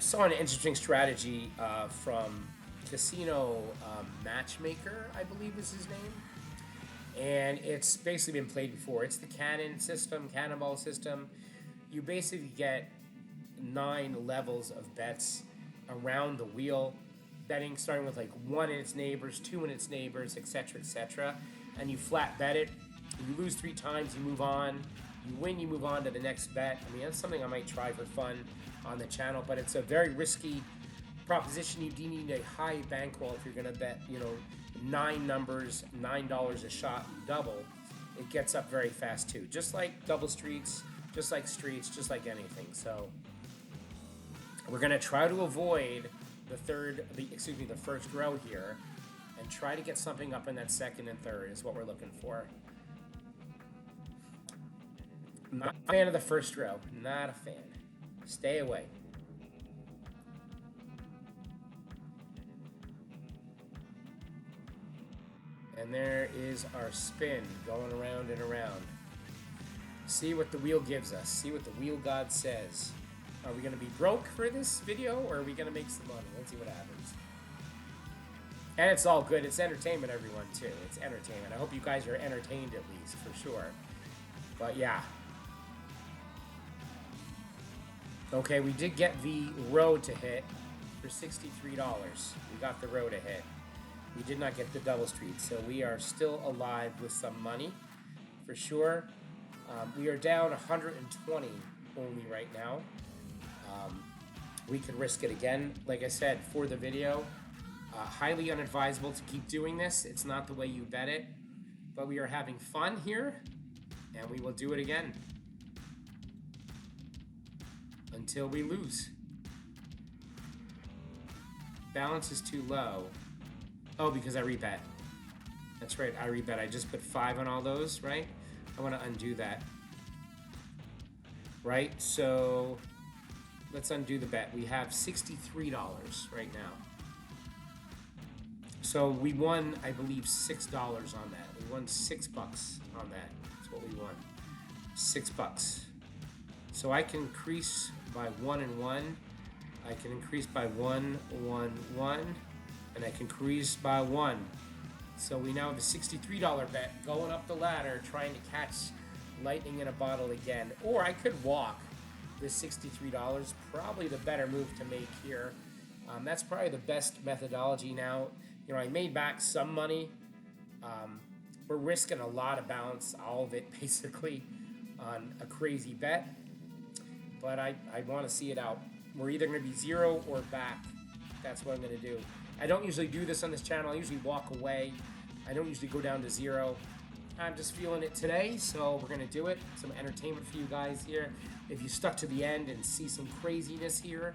Saw an interesting strategy from Casino Matchmaker, I believe is his name. And it's basically been played before. It's the cannonball system. You basically get 9 levels of bets around the wheel, betting starting with like 1 in its neighbors, 2 in its neighbors, etc., etc. And you flat bet it. You lose 3 times, you move on. You win, you move on to the next bet. I mean, that's something I might try for fun on the channel, but it's a very risky proposition. You do need a high bankroll if you're going to bet, you know, 9 numbers, $9 a shot, and double. It gets up very fast too. Just like double streets, just like streets, just like anything. So we're going to try to avoid the first row here and try to get something up in that second and third is what we're looking for. Not a fan of the first row. Not a fan. Stay away. And there is our spin going around and around. See what the wheel gives us. See what the wheel god says. Are we going to be broke for this video, or are we going to make some money? Let's see what happens. And it's all good. It's entertainment, everyone, too. It's entertainment. I hope you guys are entertained at least, for sure. But yeah. Okay, we did get the row to hit for $63. We got the row to hit. We did not get the double street, so we are still alive with some money, for sure. We are down 120 only right now. We could risk it again. Like I said, for the video, highly unadvisable to keep doing this. It's not the way you bet it, but we are having fun here, and we will do it again until we lose. Balance is too low. Oh, because I rebet. That's right, I rebet. I just put 5 on all those, right? I want to undo that. Right, so let's undo the bet. We have $63 right now. So we won, I believe, $6 on that. We won $6 on that. That's what we won. $6. So I can increase by 1 and 1. I can increase by 1, 1, 1. And I can increase by 1. So we now have a $63 bet going up the ladder, trying to catch lightning in a bottle again. Or I could walk this $63. Probably the better move to make here. That's probably the best methodology now. You know, I made back some money. We're risking a lot of balance, all of it basically, on a crazy bet. But I want to see it out. We're either going to be 0 or back. That's what I'm going to do. I don't usually do this on this channel. I usually walk away. I don't usually go down to 0. I'm just feeling it today, so we're going to do it. Some entertainment for you guys here. If you stuck to the end and see some craziness here.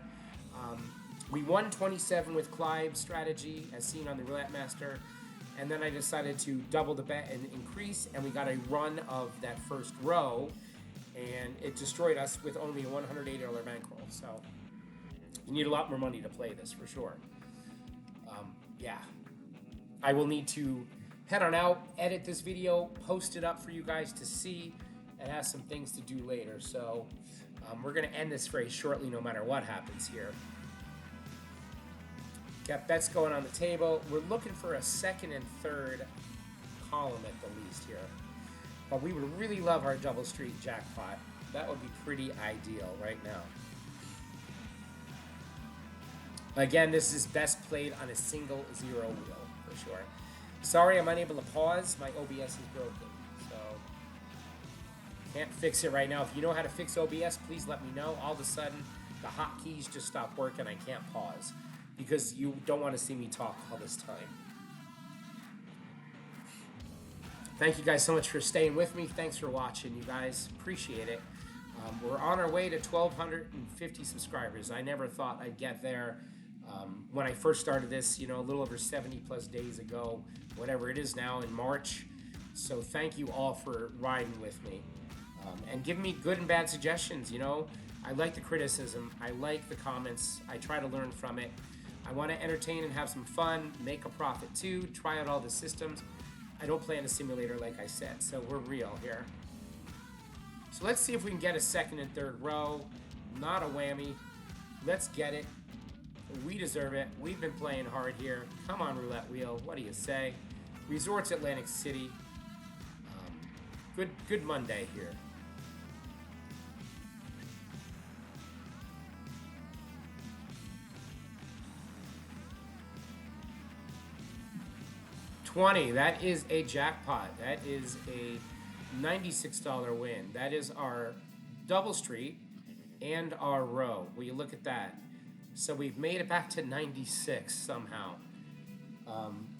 We won 27 with Clive's strategy, as seen on the Roulette Master. And then I decided to double the bet and increase, and we got a run of that first row. And it destroyed us with only a $180 bankroll. So you need a lot more money to play this, for sure. Yeah. I will need to head on out, edit this video, post it up for you guys to see. It has some things to do later. So we're going to end this very shortly no matter what happens here. Got bets going on the table. We're looking for a second and third column at the least here. But we would really love our double street jackpot. That would be pretty ideal right now. Again, this is best played on a single 0 wheel, for sure. Sorry I'm unable to pause. My OBS is broken, so can't fix it right now. If you know how to fix OBS, please let me know. All of a sudden, the hotkeys just stopped working. I can't pause because you don't want to see me talk all this time. Thank you guys so much for staying with me. Thanks for watching, you guys. Appreciate it. We're on our way to 1,250 subscribers. I never thought I'd get there. When I first started this, you know, a little over 70 plus days ago, whatever it is now in March. So thank you all for riding with me. And give me good and bad suggestions, you know. I like the criticism. I like the comments. I try to learn from it. I want to entertain and have some fun, make a profit too, try out all the systems. I don't play in a simulator like I said, so we're real here. So let's see if we can get a second and third row. Not a whammy. Let's get it. We deserve it. We've been playing hard here. Come on, roulette wheel. What do you say? Resorts Atlantic City. Good Monday here. $20. That is a jackpot. That is a $96 win. That is our double street and our row. Will you look at that? So we've made it back to 96 somehow.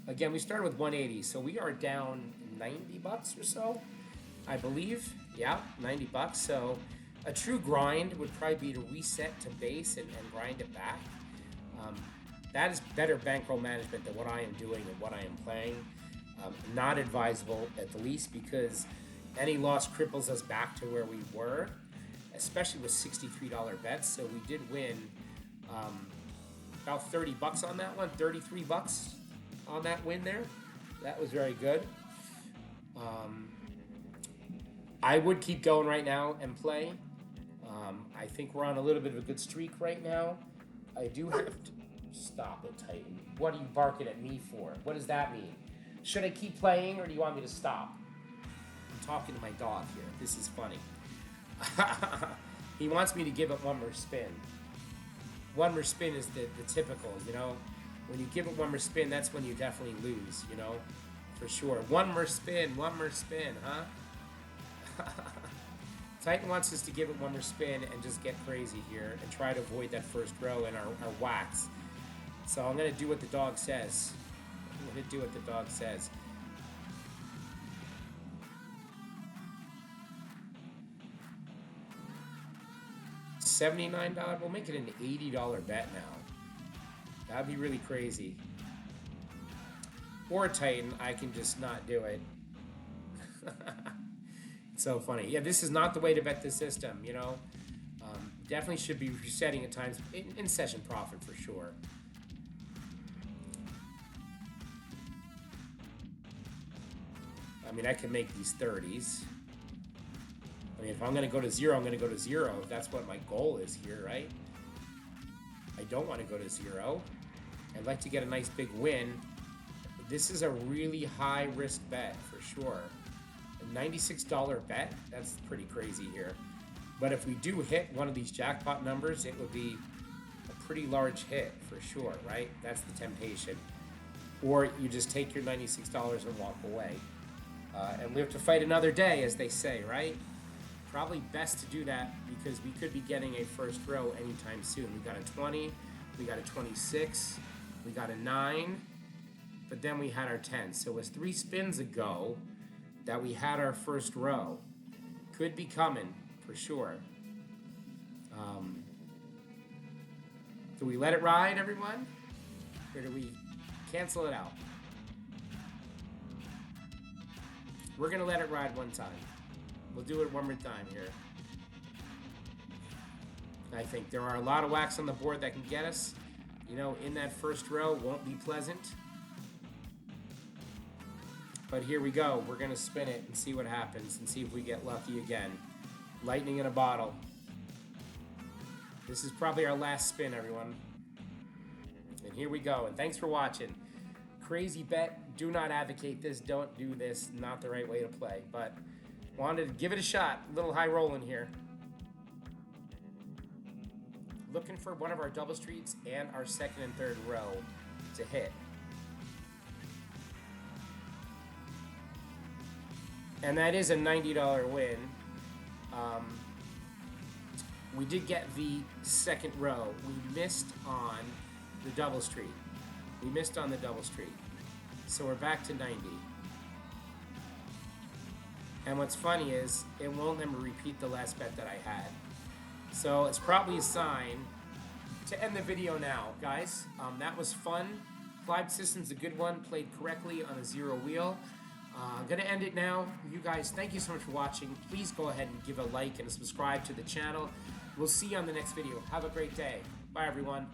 Again, we started with 180, so we are down $90 or so, I believe. Yeah, $90. So a true grind would probably be to reset to base and grind it back. That is better bankroll management than what I am doing and what I am playing. Not advisable at the least, because any loss cripples us back to where we were, especially with $63 bets. So we did win about $30 on that one, $33 on that win there. That was very good. I would keep going right now and play. I think we're on a little bit of a good streak right now. I do have to... Stop it, Titan. What are you barking at me for? What does that mean? Should I keep playing or do you want me to stop? I'm talking to my dog here. This is funny. He wants me to give it one more spin. One more spin is the typical, you know? When you give it one more spin, that's when you definitely lose, you know? For sure. One more spin, huh? Titan wants us to give it one more spin and just get crazy here and try to avoid that first row in our wax. So I'm going to do what the dog says. $79, we'll make it an $80 bet now. That'd be really crazy. Or Titan, I can just not do it. It's so funny. Yeah, this is not the way to bet the system, you know. Definitely should be resetting at times in session profit for sure. I mean, I can make these 30s. I mean, if I'm going to go to zero, I'm going to go to zero. If that's what my goal is here, right? I don't want to go to zero. I'd like to get a nice big win. This is a really high risk bet for sure. A $96 bet, that's pretty crazy here. But if we do hit one of these jackpot numbers, it would be a pretty large hit for sure, right? That's the temptation. Or you just take your $96 and walk away. And live to fight another day, as they say, right? Probably best to do that because we could be getting a first row anytime soon. We got a 20, we got a 26, we got a 9, but then we had our 10. So it was 3 spins ago that we had our first row. Could be coming, for sure. Do we let it ride, everyone? Or do we cancel it out? We're going to let it ride one time. We'll do it one more time here. I think there are a lot of whacks on the board that can get us. You know, in that first row won't be pleasant. But here we go. We're going to spin it and see what happens and see if we get lucky again. Lightning in a bottle. This is probably our last spin, everyone. And here we go. And thanks for watching. Crazy bet. Do not advocate this. Don't do this. Not the right way to play. But wanted to give it a shot. A little high rolling here. Looking for one of our double streets and our second and third row to hit. And that is a $90 win. We did get the second row. We missed on the double street. So we're back to 90. And what's funny is it won't let me repeat the last bet that I had. So it's probably a sign to end the video now, guys. That was fun. Clyde System's a good one. Played correctly on a zero wheel. I'm going to end it now. You guys, thank you so much for watching. Please go ahead and give a like and a subscribe to the channel. We'll see you on the next video. Have a great day. Bye, everyone.